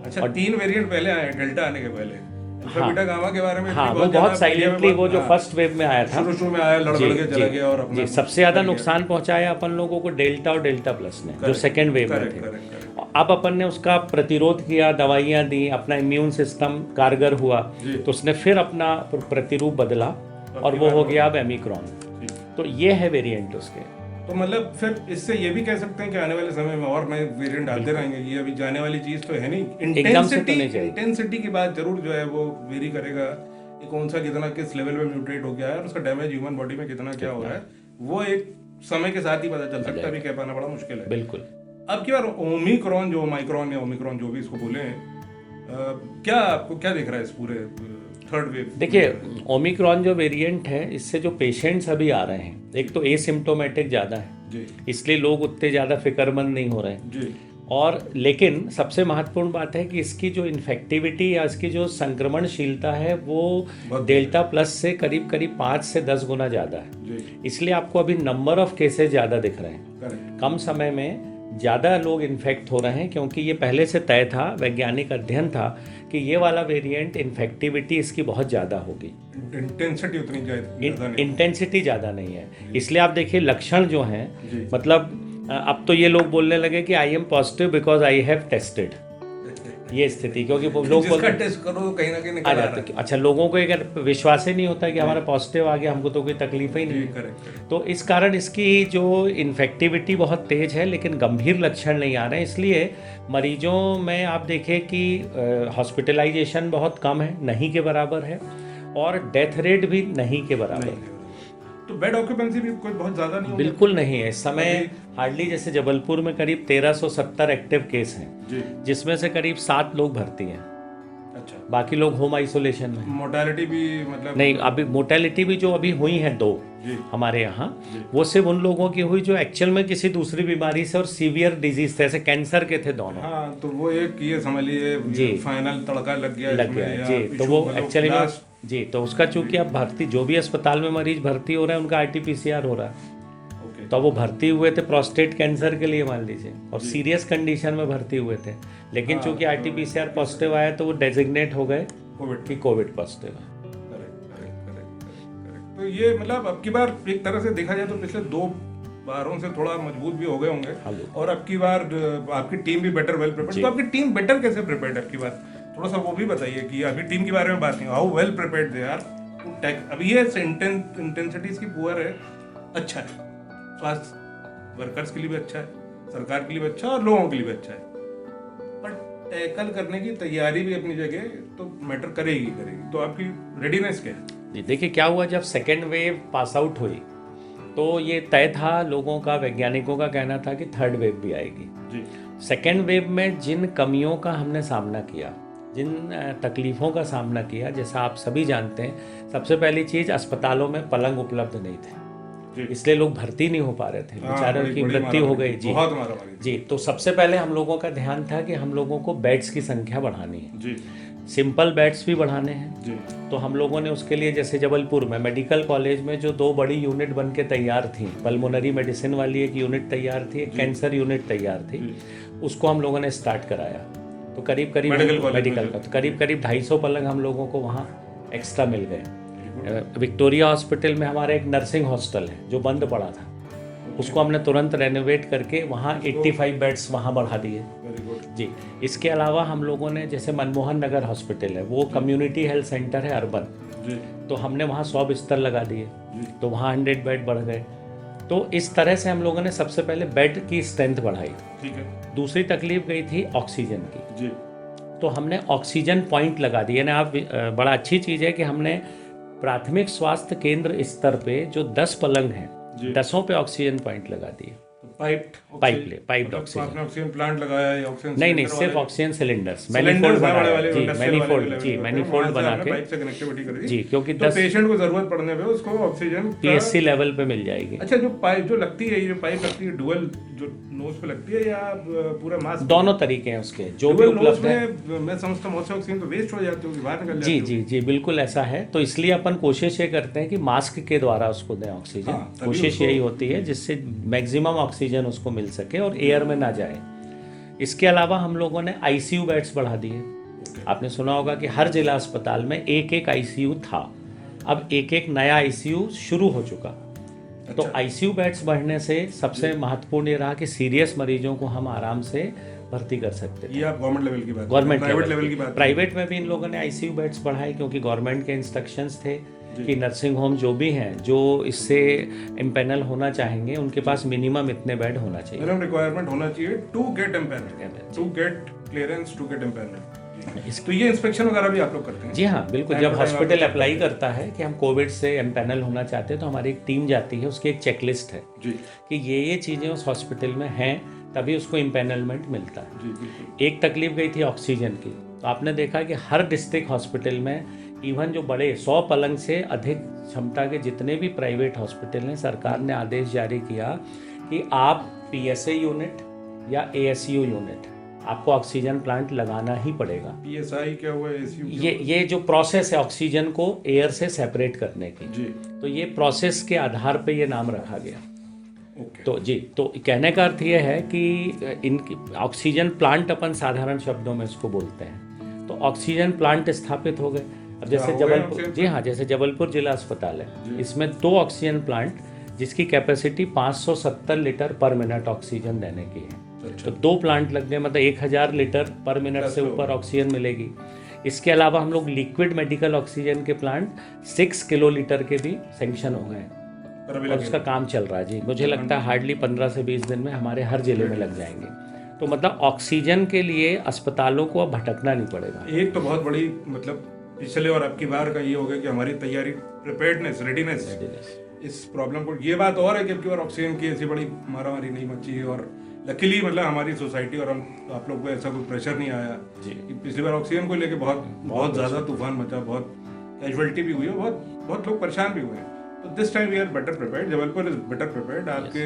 अच्छा, और 3 वेरिएंट पहले आए डेल्टा आने के पहले। हाँ, बीटा गामा के बारे में वो बहुत साइलेंटली वो जो फर्स्ट वेव में आया था, शुरू में आया, लड़ के चला गया और अपना सबसे ज्यादा नुकसान पहुंचाया अपन लोगों को डेल्टा और डेल्टा प्लस ने, जो सेकेंड वेव में थे। अब अपन ने उसका प्रतिरोध किया, दवाइयां दी, अपना इम्यून सिस्टम कारगर हुआ, तो उसने फिर अपना प्रतिरूप बदला और वो हो गया अब ओमिक्रॉन। तो ये है वेरिएंट उसके। तो मतलब फिर इससे ये भी कह सकते हैं कि आने वाले समय में और नए वेरिएंट आते रहेंगे। ये अभी जाने वाली चीज तो है नहीं। इंटेंसिटी की बात जरूर जो है वो वेरी करेगा, कि कौन सा कितना किस लेवल में म्यूटेट हो गया है और उसका डैमेज ह्यूमन बॉडी में कितना क्या हो रहा है, वो एक समय के साथ ही पता चल सकता है, अभी कह पाना बड़ा मुश्किल है। बिल्कुल। अब की बार ओमिक्रॉन, जो माइक्रॉन या ओमिक्रॉन जो भी इसको बोले, क्या आपको क्या दिख रहा है इस पूरे थर्ड वेव? देखिए, ओमिक्रॉन जो वेरिएंट है, इससे जो पेशेंट्स अभी आ रहे हैं, एक तो एसिम्प्टोमेटिक ज़्यादा है, इसलिए लोग उतने ज़्यादा फिक्रमंद नहीं हो रहे हैं। और लेकिन सबसे महत्वपूर्ण बात है कि इसकी जो इन्फेक्टिविटी या इसकी जो संक्रमणशीलता है वो डेल्टा प्लस से करीब करीब 5 से 10 गुना ज़्यादा है। इसलिए आपको अभी नंबर ऑफ केसेस ज़्यादा दिख रहे हैं, कम समय में ज़्यादा लोग इन्फेक्ट हो रहे हैं, क्योंकि ये पहले से तय था, वैज्ञानिक अध्ययन था कि ये वाला वेरिएंट इन्फेक्टिविटी इसकी बहुत ज़्यादा होगी, इंटेंसिटी उतनी ज़्यादा नहीं, इंटेंसिटी ज़्यादा नहीं है। इसलिए आप देखिए लक्षण जो हैं, मतलब अब तो ये लोग बोलने लगे कि I am positive because I have tested, ये स्थिति, क्योंकि लोग जिसका टेस्ट करो कहीं ना कहीं निकल आ रहा है। अच्छा, लोगों को अगर विश्वास ही नहीं होता कि हमारा पॉजिटिव आ गया, हमको तो कोई तकलीफ ही नहीं। तो इस कारण इसकी जो इन्फेक्टिविटी बहुत तेज है, लेकिन गंभीर लक्षण नहीं आ रहे हैं। इसलिए मरीजों में आप देखें कि हॉस्पिटलाइजेशन बहुत कम है, नहीं के बराबर है, और डेथ रेट भी नहीं के बराबर है। तो बेड ऑक्यूपेंसी भी कोई बहुत ज़्यादा नहीं, बिल्कुल नहीं है इस समय। हार्डली, जैसे जबलपुर में करीब 1370 एक्टिव केस हैं, जिसमें से करीब 7 लोग भर्ती हैं। अच्छा, बाकी लोग होम आइसोलेशन में। मोर्टेलिटी भी मतलब नहीं, अभी मोर्टेलिटी भी जो अभी हुई है 2 हमारे यहाँ, वो सिर्फ उन लोगों की हुई जो एक्चुअल में किसी दूसरी बीमारी से और सीवियर डिजीज थे, जैसे कैंसर के थे दोनों। हाँ, तो वो एक ये समझ लीजिए फाइनल तड़का लग गया जी। तो वो एक्चुअली में जी, तो उसका चूंकि अब भर्ती, जो भी अस्पताल में मरीज भर्ती हो रहे हैं उनका RT-PCR हो रहा है। तो वो भर्ती हुए थे प्रोस्टेट कैंसर के लिए मान लीजिए, और सीरियस कंडीशन में भर्ती हुए थे, लेकिन चूंकि RT-PCR पॉजिटिव आया तो वो डेजिग्नेट हो गए कि कोविड पॉजिटिव है। तो ये मतलब अब की बार एक तरह से देखा जाए तो पिछले 2 बारों से थोड़ा मजबूत भी हो गए होंगे, और अब की बार आपकी टीम भी बेटर वेल प्रिपेयर्ड। तो आपकी टीम बेटर कैसे प्रिपेयर्ड अब की बार, थोड़ा सा वो भी बताइए कि आपकी टीम के बारे में बात नहीं, how well prepared they are to take. अभी ये इंटेंसिटी इसकी पुअर है, अच्छा है, स्वास्थ्य वर्कर्स के लिए भी अच्छा है, सरकार के लिए भी अच्छा है, और लोगों के लिए भी अच्छा है, पर टैकल करने की तैयारी भी अपनी जगह तो मैटर करेगी। तो आपकी रेडीनेस क्या है? देखिए क्या हुआ, जब सेकेंड वेव पास आउट हुई तो ये तय था, लोगों का, वैज्ञानिकों का कहना था कि थर्ड वेव भी आएगी। सेकेंड वेव में जिन कमियों का हमने सामना किया, जिन तकलीफ़ों का सामना किया, जैसा आप सभी जानते हैं, सबसे पहली चीज़, अस्पतालों में पलंग उपलब्ध नहीं थे, इसलिए लोग भर्ती नहीं हो पा रहे थे, बेचारों की मृत्यु हो गई। जी, तो सबसे पहले हम लोगों का ध्यान था कि हम लोगों को बेड्स की संख्या बढ़ानी है, सिंपल बेड्स भी बढ़ाने हैं। तो हम लोगों ने उसके लिए, जैसे जबलपुर में मेडिकल कॉलेज में जो 2 बड़ी यूनिट बन के तैयार थी, पल्मोनरी मेडिसिन वाली एक यूनिट तैयार थी, एक कैंसर यूनिट तैयार थी, उसको हम लोगों ने स्टार्ट कराया। तो करीब मेडिकल का तो करीब 250 पलंग हम लोगों को वहाँ एक्स्ट्रा मिल गए। विक्टोरिया हॉस्पिटल में हमारा एक नर्सिंग हॉस्टल है जो बंद पड़ा था, उसको हमने तुरंत रेनोवेट करके वहाँ 85 बेड्स वहाँ बढ़ा दिए। जी, इसके अलावा हम लोगों ने, जैसे मनमोहन नगर हॉस्पिटल है, वो कम्युनिटी हेल्थ सेंटर है अर्बन, तो हमने वहाँ 100 बिस्तर लगा दिए, तो वहाँ 100 बेड बढ़ गए। तो इस तरह से हम लोगों ने सबसे पहले बेड की स्ट्रेंथ बढ़ाई। ठीक है। दूसरी तकलीफ गई थी ऑक्सीजन की, तो हमने ऑक्सीजन पॉइंट लगा दिए ना। आप, बड़ा अच्छी चीज़ है कि हमने प्राथमिक स्वास्थ्य केंद्र स्तर पे जो 10 पलंग हैं, 10 पे ऑक्सीजन पॉइंट लगा दिए। पाइप्ड ऑक्सीजन प्लांट लगाया है? ऑक्सीजन नहीं, सिर्फ ऑक्सीजन सिलेंडर्स, मैनीफोल्ड बना के पाइप से कनेक्टिविटी कर दी जी, क्योंकि तो पेशेंट को जरूरत पड़ने पे उसको ऑक्सीजन PSC लेवल पे मिल जाएगी। अच्छा, जो पाइप जो लगती है, ये पाइप लगती है डुअल, जो नोज पे लगती है, या पूरा मास्क? दोनों तरीके हैं उसके, जो भी उपलब्ध है। मैं समझता हूँ ऑक्सीजन तो वेस्ट हो जाती होगी, बाहर निकल जाती होगी। जी, बिल्कुल ऐसा है। तो इसलिए अपन कोशिश ये करते हैं कि मास्क के द्वारा उसको दें ऑक्सीजन, कोशिश यही होती है जिससे मैक्सिमम ऑक्सीजन उसको मिल सके और एयर में ना जाए। इसके अलावा हम लोगों ने ICU बेड्स बढ़ा दिए। आपने सुना होगा कि हर जिला अस्पताल में एक ICU था, अब एक नया ICU शुरू हो चुका। तो ICU बेड्स बढ़ने से सबसे महत्वपूर्ण ये रहा कि सीरियस मरीजों को हम आराम से भर्ती कर सकते थे। ये आप गवर्नमेंट लेवल की बात, प्राइवेट लेवल की बात। प्राइवेट में भी इन लोगों ने ICU बेड्स बढ़ाए, क्योंकि गवर्नमेंट के इंस्ट्रक्शंस थे कि नर्सिंग होम जो भी हैं, जो इससे इम्पैनल होना चाहेंगे, उनके पास मिनिमम इतने बेड होना चाहिए, मिनिमम रिक्वायरमेंट होना चाहिए to get empanel, to get clearance, to get empanel. तो ये इंस्पेक्शन वगैरह भी आप लोग करते हैं? जी हाँ, बिल्कुल। जब हॉस्पिटल अप्लाई करता है कि हम कोविड से एम्पैनल होना चाहते हैं, तो हमारी एक टीम जाती है, उसकी एक चेकलिस्ट है कि ये चीज़ें उस हॉस्पिटल में हैं, तभी उसको इम्पैनलमेंट मिलता है। एक तकलीफ गई थी ऑक्सीजन की, तो आपने देखा कि हर डिस्ट्रिक्ट हॉस्पिटल में, इवन जो बड़े 100 पलंग से अधिक क्षमता के जितने भी प्राइवेट हॉस्पिटल हैं, सरकार ने आदेश जारी किया कि आप PSA यूनिट या ASU यूनिट, आपको ऑक्सीजन प्लांट लगाना ही पड़ेगा। PSI क्या हुआ, ASU ये जो प्रोसेस है ऑक्सीजन को एयर से सेपरेट करने की जी, तो ये प्रोसेस के आधार पे ये नाम रखा गया। ओके। तो जी, तो कहने का अर्थ ये है कि इनकी ऑक्सीजन प्लांट अपन साधारण शब्दों में इसको बोलते हैं। तो ऑक्सीजन प्लांट स्थापित हो गए। अब जैसे हो गए जबलपुर, ऑक्सीजन जी हाँ, जैसे जबलपुर जिला अस्पताल है, इसमें 2 ऑक्सीजन प्लांट जिसकी कैपेसिटी 570 लीटर पर मिनट ऑक्सीजन देने की है। अच्छा। तो 2 प्लांट लग गए, मतलब 1000 लीटर पर मिनट से ऊपर ऑक्सीजन मिलेगी। इसके अलावा हम लोग लिक्विड मेडिकल ऑक्सीजन के प्लांट 6 किलो लीटर के भी सैंक्शन हो गए हैं और उसका काम चल रहा है। जी, मुझे लगता है हार्डली 15 से 20 दिन में हमारे हर जिले में लग जाएंगे। तो मतलब ऑक्सीजन के लिए अस्पतालों को अब भटकना नहीं पड़ेगा। एक तो बहुत बड़ी मतलब पिछले और अब की बार का ये हो गया कि हमारी तैयारी, प्रिपेयर्डनेस, रेडीनेस इस प्रॉब्लम को, ये बात और है कि अब की बार ऑक्सीजन की ऐसी बड़ी मारामारी नहीं मची है और लकीली मतलब हमारी सोसाइटी और हम आप लोग को ऐसा कोई प्रेशर नहीं आया कि पिछली बार ऑक्सीजन को लेके बहुत ज़्यादा तूफान मचा, बहुत कैजुअलिटी भी हुई है, बहुत लोग परेशान भी हुए हैं। तो this time we are better prepared, Jabalpur is better prepared. आपके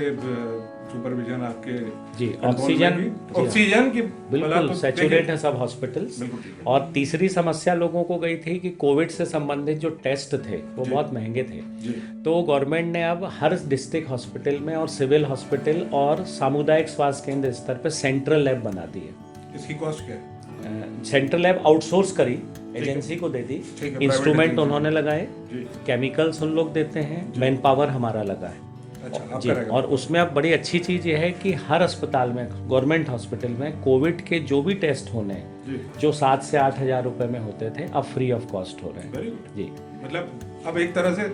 सुपरविजन, आपके जी, ऑक्सीजन की बिल्कुल सैचुरेट है सब हॉस्पिटल्स। और तीसरी समस्या लोगों को गई थी कि कोविड से संबंधित जो टेस्ट थे वो बहुत महंगे थे। तो गवर्नमेंट ने अब हर डिस्ट्रिक्ट हॉस्पिटल में और सिविल हॉस्पिटल और सामुदायिक स्वास्थ्य केंद्र स्तर पर सेंट्रल लैब बना दी है। इसकी कॉस्ट क्या है? सेंट्रल लैब आउटसोर्स करी, एजेंसी को दे दी, इंस्ट्रूमेंट उन्होंने लगाए, केमिकल्स उन लोग देते हैं, मैन पावर हमारा लगा है। अच्छा, जी, और उसमें अब बड़ी अच्छी चीज़ ये है कि हर अस्पताल में, गवर्नमेंट हॉस्पिटल में कोविड के जो भी टेस्ट होने हैं जो 7 से 8 हज़ार रुपए में होते थे अब फ्री ऑफ कॉस्ट हो रहे हैं। Very good. जी, मतलब अब एक तरह से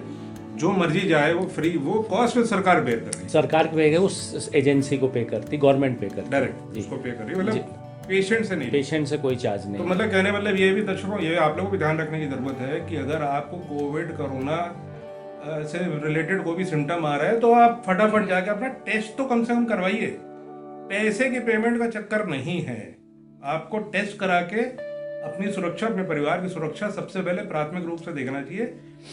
जो मर्जी जाए वो फ्री, वो कॉस्ट सरकार बेयर कर रही है, सरकार पे उस एजेंसी को पे करती, गवर्नमेंट पे करती, डायरेक्ट उसको पे कर रही है, मतलब पेशेंट से नहीं, पेशेंट से कोई चार्ज नहीं। तो मतलब कहने मतलब ये भी दर्शकों, ये आप लोगों को भी ध्यान रखने की जरूरत है कि अगर आपको कोविड, कोरोना से रिलेटेड कोई भी सिम्टम आ रहा है तो आप फटाफट जाके अपना टेस्ट तो कम से कम करवाइए। पैसे की पेमेंट का चक्कर नहीं है, आपको टेस्ट करा के अपनी सुरक्षा, अपने परिवार की सुरक्षा सबसे पहले प्राथमिक रूप से देखना चाहिए।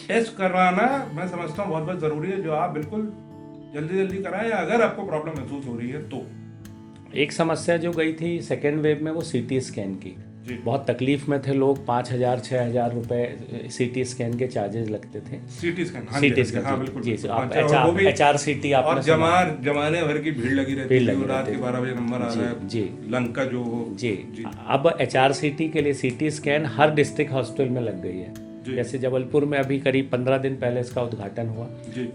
टेस्ट करवाना मैं समझता हूँ बहुत बहुत जरूरी है, जो आप बिल्कुल जल्दी कराएं अगर आपको प्रॉब्लम महसूस हो रही है तो। एक समस्या जो गई थी सेकेंड वेव में वो CT स्कैन की, बहुत तकलीफ में थे लोग। 5,000-6,000 रुपए CT स्कैन के चार्जेस लगते थे। CT स्कैन, हाँ बिल्कुल जी, आप HRCT आप और जमाने भर की भीड़ लगी रहती है, रात के 12 बजे नंबर आ रहा है जी, लंग का जो जी। अब HRCT के लिए CT स्कैन हर डिस्ट्रिक्ट हॉस्पिटल में लग गई है। जैसे जबलपुर में अभी करीब 15 दिन पहले इसका उद्घाटन हुआ,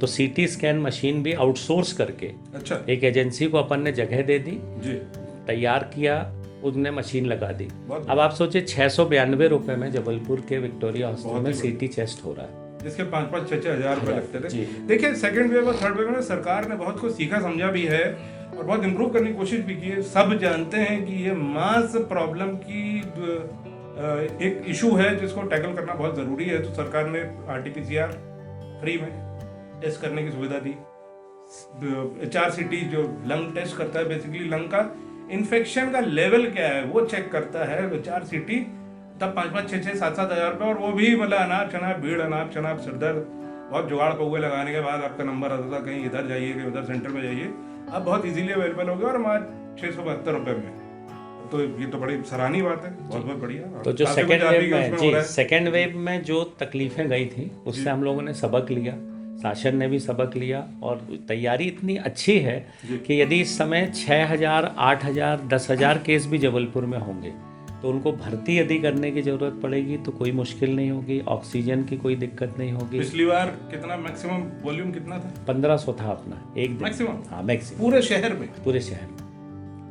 तो CT स्कैन मशीन भी आउटसोर्स करके अच्छा एक एजेंसी को अपन ने जगह दे दी, तैयार किया, उनने मशीन लगा दी। अब आप सोचिए 692 रुपए में जबलपुर के विक्टोरिया हॉस्पिटल में CT चेस्ट हो रहा है, जिसके 5-5, 6-6 रुपए लगते थे। देखिए सेकंड वेव और थर्ड वेव में सरकार ने बहुत कुछ सीखा समझा भी है और बहुत इम्प्रूव करने की कोशिश भी की है। सब जानते हैं कि ये मास प्रॉब्लम की एक इशू है जिसको टैकल करना बहुत जरूरी है। तो सरकार ने RT-PCR फ्री में टेस्ट करने की सुविधा दी। HRCT जो लंग टेस्ट करता है, बेसिकली लंग का इन्फेक्शन का लेवल क्या है वो चेक करता है HRCT, तब 5-5, 6-6, 7-7 हज़ार रुपये, और वो भी मतलब अनाप शनाप भीड़, अनाप शनाप सिरदर्द, बहुत जुगाड़ पौगे लगाने के बाद आपका नंबर आता था, कहीं इधर जाइए कहीं उधर सेंटर में जाइए। अब बहुत इजीली अवेलेबल हो गया और हमारे 672 रुपये में, तो ये तो बड़ी सराहनीय बात है, बहुत बढ़िया। तो जो सेकेंड वेव में, जी सेकेंड वेव में जो तकलीफें गई थी उससे हम लोगों ने सबक लिया, शासन ने भी सबक लिया और तैयारी इतनी अच्छी है कि यदि इस समय 6,000, 8,000, 10,000 केस भी जबलपुर में होंगे तो उनको भर्ती यदि करने की जरूरत पड़ेगी तो कोई मुश्किल नहीं होगी, ऑक्सीजन की कोई दिक्कत नहीं होगी। पिछली बार कितना मैक्सिमम वॉल्यूम कितना था? 1500 था अपना एक दिन मैक्सिमम। हाँ मैक्सिमम पूरे शहर में, पूरे शहर में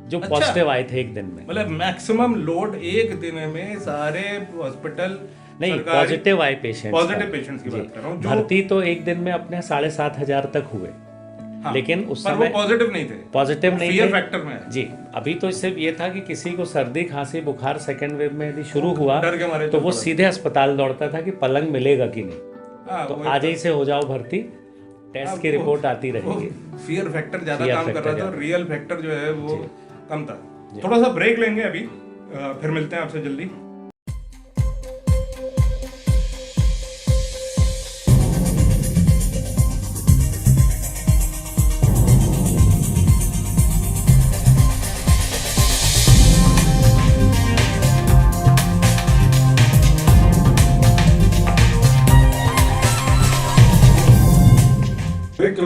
जो पॉजिटिव आए थे एक दिन में, मतलब मैक्सिमम लोड एक दिन में सारे हॉस्पिटल नहीं, पॉजिटिव आए पेशेंट, पॉजिटिव पेशेंट्स की बात कर रहा हूँ। भर्ती तो एक दिन में अपने 7,500 तक हुए, हाँ, लेकिन उस पर समय वो पॉजिटिव नहीं थे, पॉजिटिव नहीं फियर थे फैक्टर में जी। अभी तो सिर्फ ये था कि किसी को सर्दी खांसी बुखार सेकेंड वेव में यदि शुरू हुआ डर के मारे तो वो सीधे अस्पताल दौड़ता था कि पलंग मिलेगा कि नहीं, तो आज ही से हो जाओ भर्ती, टेस्ट की रिपोर्ट आती रहेगी। फियर फैक्टर ज्यादा काम कर रहा था, रियल फैक्टर जो है वो कम था। थोड़ा सा ब्रेक लेंगे अभी, फिर मिलते हैं आपसे जल्दी।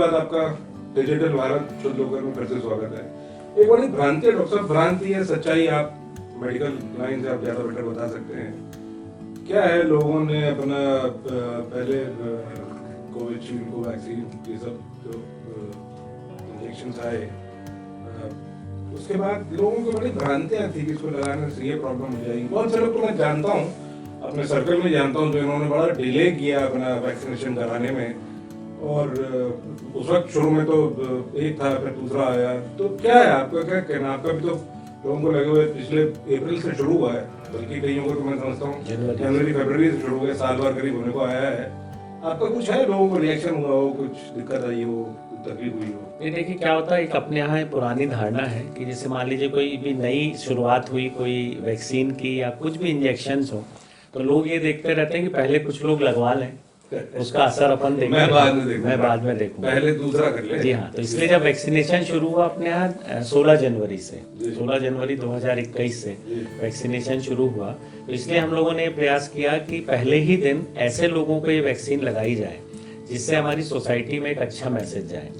बाद आपका डिजिटल भारत शुद्ध होकर में फिर से स्वागत है। एक बड़ी भ्रांति है डॉक्टर साहब, भ्रांति है सच्चाई, आप मेडिकल लाइन से आप ज्यादा बेटर बता सकते हैं। क्या है, लोगों ने अपना पहले कोविशील्ड को वैक्सीन ये सब जो इंजेक्शन आए, उसके बाद लोगों को बड़ी भ्रांतियां थी कि इसको लगाने से ये प्रॉब्लम हो जाएगी। बहुत से लोग तो मैं जानता हूँ, अपने सर्कल में जानता हूँ, जो इन्होंने बड़ा डिले किया अपना वैक्सीनेशन कराने में, और उस वक्त शुरू में तो एक था, फिर दूसरा आया। तो क्या है आपका क्या कहना? आपका भी तो लोगों को लगे हुए पिछले अप्रैल से शुरू हुआ है, बल्कि कईयों को तो मैं समझता हूँ जनवरी फरवरी से शुरू हुआ है, साल भर करीब होने को आया है। आपका कुछ है, लोगों को रिएक्शन हुआ हो, कुछ दिक्कत आई हो, तकलीफ हुई हो? ये देखिए क्या होता है, एक अपने यहाँ पुरानी धारणा है कि जैसे मान लीजिए कोई भी नई शुरुआत हुई कोई वैक्सीन की या कुछ भी इंजेक्शंस हो, तो लोग ये देखते रहते हैं कि पहले कुछ लोग लगवा लें, उसका असर अपन देखें, मैं बाद में देखूंगा, पहले दूसरा कर ले। जी हाँ, तो इसलिए जब वैक्सीनेशन शुरू हुआ अपने यहाँ 16 जनवरी से, 16 जनवरी 2021 से वैक्सीनेशन शुरू हुआ, तो इसलिए हम लोगों ने प्रयास किया कि पहले ही दिन ऐसे लोगों को ये वैक्सीन लगाई जाए जिससे हमारी सोसाइटी में एक अच्छा मैसेज जाए।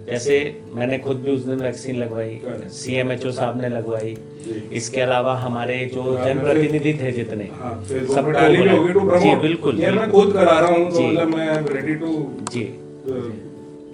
जैसे मैंने खुद भी उस दिन वैक्सीन लगवाई, CMHO साहब ने लगवाई, इसके अलावा हमारे जो जनप्रतिनिधि थे जितने सबको, जी बिल्कुल, मैं खुद करा रहा हूँ, तो मतलब मैं रेडी टू, जी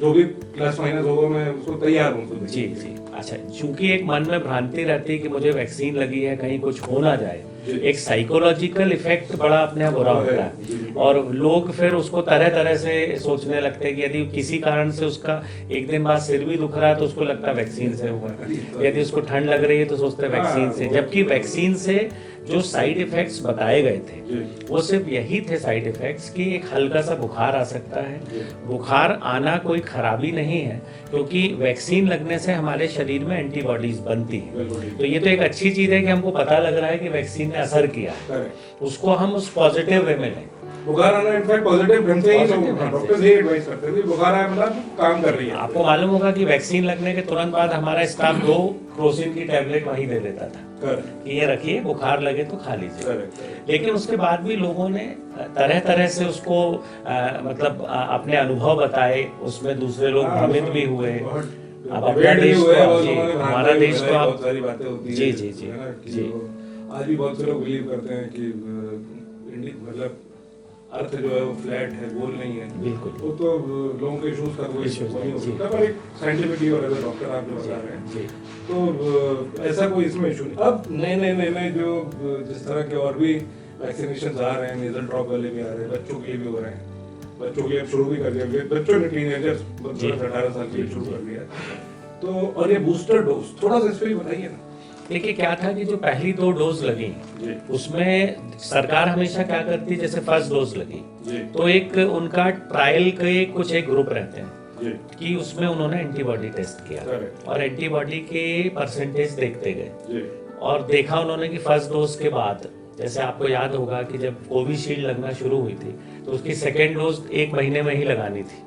जो भी प्लस माइनस होगा मैं उसको तैयार हूँ। जी जी। अच्छा, चूंकि एक मन में भ्रांति रहती है कि मुझे वैक्सीन लगी है कहीं कुछ हो ना जाए, एक साइकोलॉजिकल इफेक्ट बड़ा अपने यहाँ बुरा होता है, और लोग फिर उसको तरह तरह से सोचने लगते हैं कि यदि किसी कारण से उसका एक दिन बाद सिर भी दुख रहा है तो उसको लगता है वैक्सीन से हुआ है, यदि उसको ठंड लग रही है तो सोचते हैं वैक्सीन से, जबकि वैक्सीन से जो साइड इफेक्ट्स बताए गए थे वो सिर्फ यही थे साइड इफेक्ट्स कि एक हल्का सा बुखार आ सकता है। बुखार आना कोई खराबी नहीं है, क्योंकि वैक्सीन लगने से हमारे शरीर में एंटीबॉडीज बनती है, तो ये तो एक अच्छी चीज है कि हमको पता लग रहा है कि वैक्सीन ने असर किया है, उसको हम उस पॉजिटिव वे में लें। बुखार आना इनफैक्ट पॉजिटिव ढंग से ही डॉक्टर ये एडवाइस करते हैं कि बुखार आया मतलब काम कर रही है। आपको मालूम होगा कि वैक्सीन लगने के तुरंत बाद हमारा स्टाफ 2 क्रोसिन की टैबलेट वहीं दे देता था कि ये रखिए, बुखार लगे तो खा लीजिए। लेकिन उसके बाद भी लोगों ने तरह तरह से उसको मतलब अपने अनुभव बताए, उसमें दूसरे लोग भ्रमित भी हुए। अब अपना देश तो, हमारा देश तो आप, सारी बातें होती जी जी जी जी, आज भी बहुत से लोग बिलीव करते हैं कि मतलब अर्थ जो है वो फ्लैट है, गोल नहीं है। बिल्कुल, वो तो लोगों के इश्यूज का कोई नहीं हो सकता, पर एक साइंटिफिकली और एज डॉक्टर आप जो बता रहे हैं तो ऐसा कोई इसमें इशू नहीं। अब नए जो जिस तरह के और भी वैक्सीनेशन आ रहे हैं, नेजल ड्रॉप वाले भी आ रहे हैं, बच्चों के लिए भी हो रहे हैं, बच्चों के लिए शुरू भी कर दिया, बच्चों ने टीनेजर्स 18 साल के लिए शुरू कर दिया। तो और ये बूस्टर डोज थोड़ा सा इस पर बताइए ना। देखिए क्या था कि जो पहली 2 डोज लगी उसमें सरकार हमेशा क्या करती है, जैसे फर्स्ट डोज लगी तो एक उनका ट्रायल के कुछ एक ग्रुप रहते हैं कि उसमें उन्होंने एंटीबॉडी टेस्ट किया और एंटीबॉडी के परसेंटेज देखते गए, और देखा उन्होंने कि फर्स्ट डोज के बाद, जैसे आपको याद होगा कि जब कोविशील्ड लगना शुरू हुई थी तो उसकी सेकेंड डोज 1 महीने में ही लगानी थी।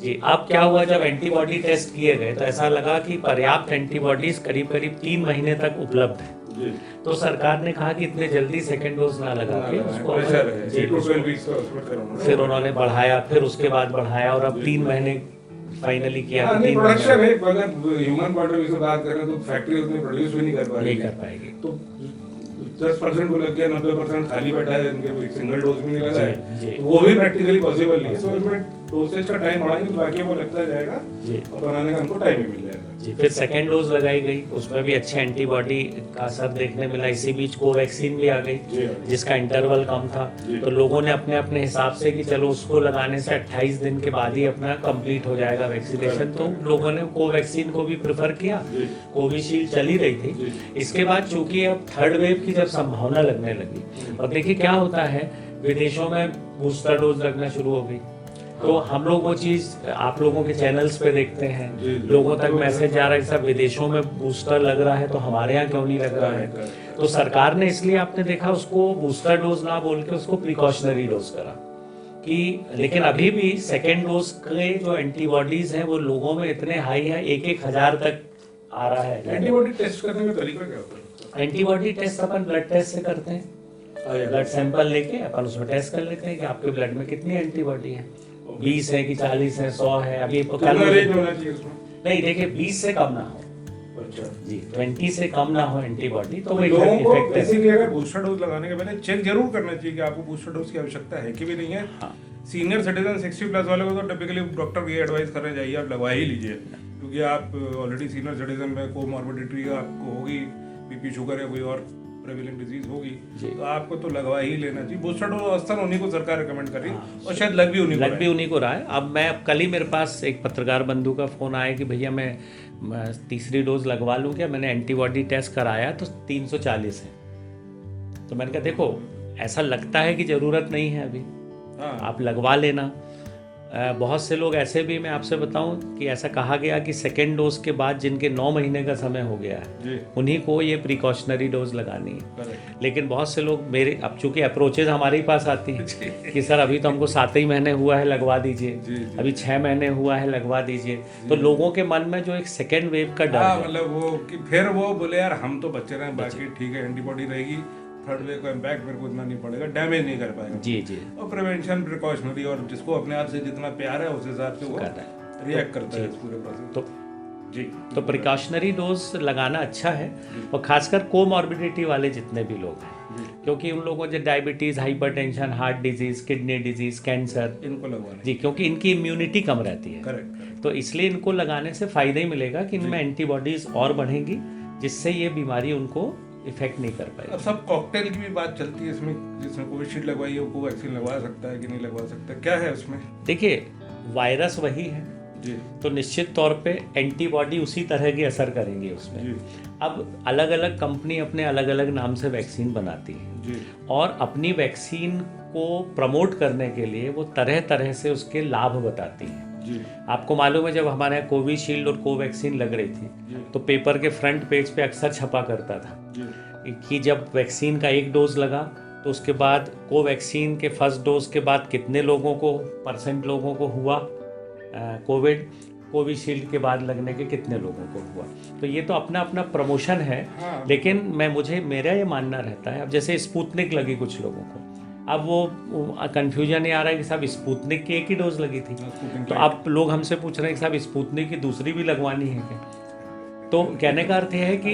जी, अब क्या हुआ, जब एंटीबॉडी टेस्ट किए गए तो ऐसा लगा कि पर्याप्त एंटीबॉडीज करीब करीब 3 महीने तक उपलब्ध है, तो सरकार ने कहा कि इतने जल्दी सेकेंड डोज ना लगा के उसको फिर उन्होंने बढ़ाया, फिर उसके बाद बढ़ाया और अब 3 महीने फाइनली किया। प्रोडक्शन है, अगर ह्यूमन पॉइंट ऑफ व्यू से बात करें तो फैक्ट्री उतनी प्रोड्यूस भी नहीं कर पाएगी, तो 10% को लग गया, 90% खाली बैठा है, इनके सिंगल डोज भी नहीं लगा है, तो वो भी प्रैक्टिकली पॉसिबल नहीं है। तो इसमें डोसेज का टाइम बढ़ाएंगे तो बाकी वो लगता जाएगा और बनाने का हमको टाइम भी मिल जाएगा। जी, फिर सेकेंड डोज लगाई गई, उसमें भी अच्छे एंटीबॉडी का असर देखने मिला। इसी बीच कोवैक्सीन भी आ गई जिसका इंटरवल कम था, तो लोगों ने अपने अपने हिसाब से कि चलो उसको लगाने से 28 दिन के बाद ही अपना कंप्लीट हो जाएगा वैक्सीनेशन, तो लोगों ने कोवैक्सीन को भी प्रेफर किया। कोविशील्ड चली रही थी, इसके बाद चूंकि अब थर्ड वेव की जब संभावना लगने लगी, और देखिए क्या होता है, विदेशों में बूस्टर डोज लगना शुरू हो गई, तो हम लोग वो चीज आप लोगों के चैनल्स पे देखते हैं, लोगों तक मैसेज जा रहा है सब विदेशों में बूस्टर लग रहा है तो हमारे यहाँ क्यों नहीं लग रहा है। तो सरकार ने इसलिए आपने देखा उसको बूस्टर डोज ना बोल के उसको प्रिकॉशनरी डोज करा कि, लेकिन अभी भी सेकेंड डोज के जो एंटीबॉडीज हैं वो लोगों में इतने हाई है, 1,000 तक आ रहा है। एंटीबॉडी टेस्ट करने का तरीका क्या होता है? एंटीबॉडी टेस्ट अपन ब्लड टेस्ट से करते हैं, ब्लड सैंपल लेके अपन उसमें टेस्ट कर लेते हैं कि आपके ब्लड में कितनी एंटीबॉडी है। 20 है कि 40 है, 100 है, अभी तो कितना रेंज होना चाहिए उसमें? नहीं, देखिए 20 से कम ना हो अच्छा जी, 20 से कम ना हो एंटीबॉडी, तो वो लोगों को इफेक्टिव है। बेसिकली अगर बूस्टर डोज लगाने के पहले चेक जरूर करना चाहिए कि आपको बूस्टर डोज की आवश्यकता है कि भी नहीं है। हाँ। सीनियर सिटीजन 60+ वाले को तो टिपिकली डॉक्टर ये एडवाइस कर रहे जाइए, आप लगवा ही लीजिए, क्योंकि आप ऑलरेडी सीनियर सिटीजन में कोमॉर्बिडिटी आपको होगी, बीपी शुगर या कोई और प्रेवलेंट डिजीज होगी, तो आपको तो लगवा ही लेना चाहिए। बूस्टर डोज औसतन उन्हीं को सरकार रिकमेंड कर रही है और शायद लग भी उन्हीं को रहा है। अब मैं कल ही मेरे पास एक पत्रकार बंधु का फ़ोन आया कि भैया मैं तीसरी डोज लगवा लूँ क्या, मैंने एंटीबॉडी टेस्ट कराया तो 340 है। तो मैंने कहा देखो, ऐसा लगता है कि ज़रूरत नहीं है अभी, आप लगवा लेना। बहुत से लोग ऐसे भी, मैं आपसे बताऊं कि ऐसा कहा गया कि सेकेंड डोज के बाद जिनके 9 महीने का समय हो गया है उन्हीं को ये प्रिकॉशनरी डोज लगानी है। लेकिन बहुत से लोग मेरे, अब चूंकि अप्रोचेज हमारे ही पास आती हैं कि सर अभी तो हमको 7 ही महीने हुआ है, लगवा दीजिए, अभी 6 महीने हुआ है, लगवा दीजिए। तो लोगों के मन में जो एक सेकेंड वेव का डर है, मतलब वो कि फिर वो बोले यार हम तो बच्चे रहे, बाकी ठीक है एंटीबॉडी रहेगी, थर्ड वेव का इम्पैक्ट मेरे को इतना नहीं पड़ेगा, डैमेज नहीं कर पाएगा। जी जी। और प्रिवेंशन प्रिकॉशनरी, और जिसको अपने आप से जितना प्यार है उस हिसाब से वो रिएक्ट करता है इस पूरे प्रोसेस। तो जी, तो प्रिकॉशनरी डोज लगाना अच्छा है, और खासकर कोमॉर्बिडिटी वाले जितने भी लोग हैं, क्योंकि उन लोगों को diabetes, hypertension, heart disease, kidney disease, cancer, इनको लगवाना जी, क्योंकि इनकी इम्यूनिटी कम रहती है। करेक्ट। तो इसलिए इनको लगाने से फायदा ही मिलेगा कि इनमें एंटीबॉडीज और बढ़ेंगी, जिससे ये बीमारी उनको इफेक्ट नहीं कर पाएगी। अब सब कॉकटेल की भी बात चलती है इसमें, जिसमें कोविशील्ड लगवाई है वो वैक्सीन लगवा सकता है कि नहीं लगवा सकता, क्या है उसमें? देखिए, वायरस वही है जी, तो निश्चित तौर पे एंटीबॉडी उसी तरह की असर करेंगे उसमें जी। अब अलग अलग कंपनी अपने अलग अलग नाम से वैक्सीन बनाती है जी, और अपनी वैक्सीन को प्रमोट करने के लिए वो तरह तरह से उसके लाभ बताती है। जी, आपको मालूम है, जब हमारे यहाँ कोविशील्ड और कोवैक्सीन लग रही थी तो पेपर के फ्रंट पेज पे अक्सर छपा करता था कि जब वैक्सीन का एक डोज लगा तो उसके बाद कोवैक्सीन के फर्स्ट डोज के बाद कितने लोगों को, % लोगों को हुआ कोविड, कोविशील्ड के बाद लगने के कितने लोगों को हुआ। तो ये तो अपना अपना प्रमोशन है। हाँ। लेकिन मेरा ये मानना रहता है, अब जैसे स्पुतनिक लगी कुछ लोगों को, अब वो कंफ्यूजन ये आ रहा है कि साहब स्पुतनिक की एक ही डोज लगी थी, तो अब लोग हमसे पूछ रहे हैं कि साहब स्पुतनिक की दूसरी भी लगवानी है क्या। तो कहने का अर्थ यह है कि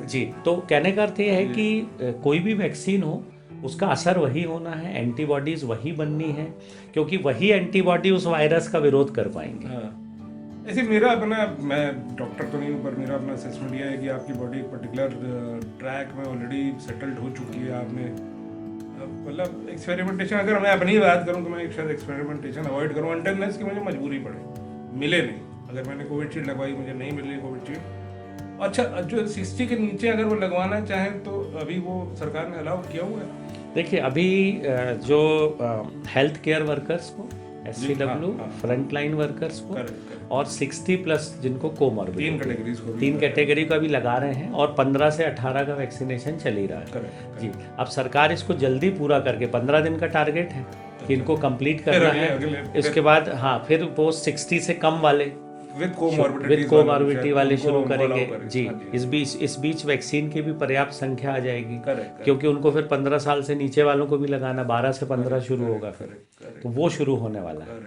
जी, तो कहने का अर्थ यह है कि कोई भी वैक्सीन हो उसका असर वही होना है, एंटीबॉडीज वही बननी है, क्योंकि वही एंटीबॉडी उस वायरस का विरोध कर पाएंगे। ऐसे मेरा अपना, मैं डॉक्टर तो नहीं हूँ पर मेरा अपना असेसमेंट यह है कि आपकी बॉडी एक पर्टिकुलर ट्रैक में ऑलरेडी सेटल्ड हो चुकी है। आपने मतलब एक्सपेरिमेंटेशन, अगर मैं अपनी बात करूँ तो मैं शायद एक्सपेरिमेंटेशन अवॉइड करूँ अनटिल कि मुझे मजबूरी पड़े, मिले नहीं। अगर मैंने कोविशील्ड लगवाई, मुझे नहीं मिल रही कोविशील्ड, अच्छा जो 60 के नीचे अगर वो लगवाना चाहें तो अभी वो सरकार ने अलाउ किया हुआ है? देखिए, अभी जो हेल्थ केयर वर्कर्स को, SCW, फ्रंट लाइन वर्कर्स को और 60+ जिनको कोमॉर्बिडिटी, 3 कैटेगरी को अभी लगा रहे हैं, और 15 से 18 का वैक्सीनेशन चल ही रहा है। जी, अब सरकार इसको जल्दी पूरा करके, 15 दिन का टारगेट है कि इनको कंप्लीट करना है। इसके बाद हाँ, फिर वो 60 से कम वाले विद कोमॉर्बिडिटी वाले शुरू करेंगे। जी, इस बीच वैक्सीन की भी पर्याप्त संख्या आ जाएगी, क्योंकि उनको फिर 15 साल से नीचे वालों को भी लगाना, 12 से 15 शुरू होगा फिर, तो वो शुरू होने वाला है।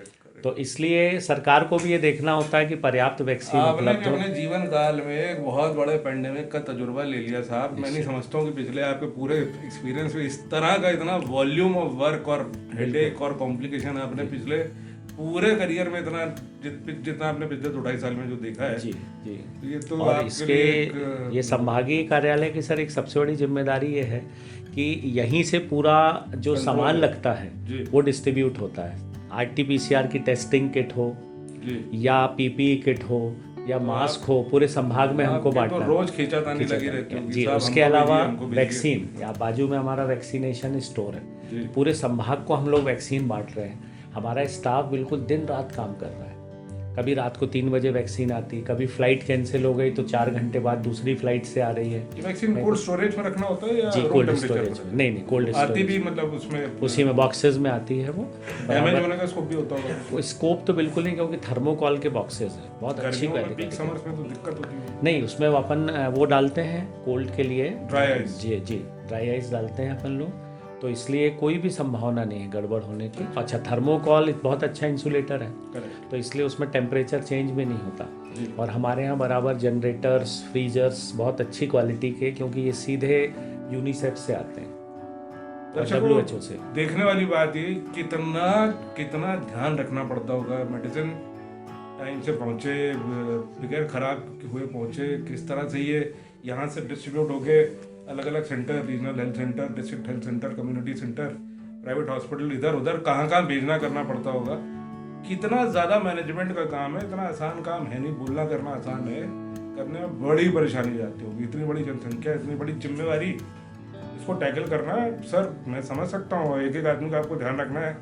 तो इसलिए सरकार को भी ये देखना होता है कि पर्याप्त वैक्सीन उपलब्ध हो। अपने जीवन काल में एक बहुत बड़े पेंडेमिक का तजुर्बा ले लिया साहब। मैं नहीं समझता हूँ कि पिछले आपके पूरे एक्सपीरियंस में इस तरह का इतना वॉल्यूम ऑफ वर्क और हेडेक और कॉम्प्लिकेशन आपने पिछले पूरे करियर में इतना जितना आपने पिछले 2-2.5 साल में जो देखा है। जी जी। ये तो और इसके ये संभागीय कार्यालय की सर एक सबसे बड़ी जिम्मेदारी ये है कि यहीं से पूरा जो सामान लगता है वो डिस्ट्रीब्यूट होता है। RT-PCR की टेस्टिंग किट हो या PPE किट हो या मास्क हो, पूरे संभाग में हमको बांटना है। रोज खींचातानी लगी रहती है जी। उसके अलावा वैक्सीन, या बाजू में हमारा वैक्सीनेशन स्टोर है, पूरे संभाग को हम लोग वैक्सीन बांट रहे हैं। हमारा स्टाफ बिल्कुल दिन रात काम कर रहा है। कभी रात को 3 बजे वैक्सीन आती, कभी फ्लाइट कैंसिल हो गई तो 4 घंटे बाद दूसरी फ्लाइट से आ रही है। ये वैक्सीन कोल्ड स्टोरेज में रखना होता है या जी, कोल्ड स्टोरेज में? नहीं, कोल्ड स्टोरेज आती भी, मतलब उसमें उसी में बॉक्सेस में आती है। वो डैमेज होने का स्कोप भी होता होगा? वो स्कोप तो बिल्कुल नहीं, क्योंकि थर्मोकॉल के बॉक्सेस है, बहुत अच्छी क्वालिटी। पीक समर्स में तो दिक्कत होती है। नहीं, उसमें अपन वो डालते हैं कोल्ड के लिए, ड्राई आइस। जी, ड्राई आइस डालते हैं अपन लोग, तो इसलिए कोई भी संभावना नहीं है गड़बड़ होने की। अच्छा, थर्मोकॉल बहुत अच्छा इंसुलेटर है, तो इसलिए उसमें टेम्परेचर चेंज भी नहीं होता। और हमारे यहाँ बराबर जनरेटर्स, फ्रीजर्स बहुत अच्छी क्वालिटी के, क्योंकि ये सीधे यूनिसेफ से आते हैं, WHO से। देखने वाली बात ये कितना ध्यान रखना पड़ता होगा, मेडिसिन टाइम से पहुँचे, बगैर खराब हुए पहुँचे, किस तरह से ये यहाँ से डिस्ट्रीब्यूट होके अलग अलग centre, regional health centre, district health centre, community centre, private hospital, इधर उधर कहाँ भेजना करना पड़ता होगा। कितना ज़्यादा मैनेजमेंट का काम है, इतना आसान काम है नहीं, बोलना करना आसान है, करने में बड़ी परेशानी जाती होगी। इतनी बड़ी जनसंख्या, इतनी बड़ी जिम्मेवारी, इसको टैकल करना है। सर मैं समझ सकता हूँ, एक एक आदमी का आपको ध्यान रखना है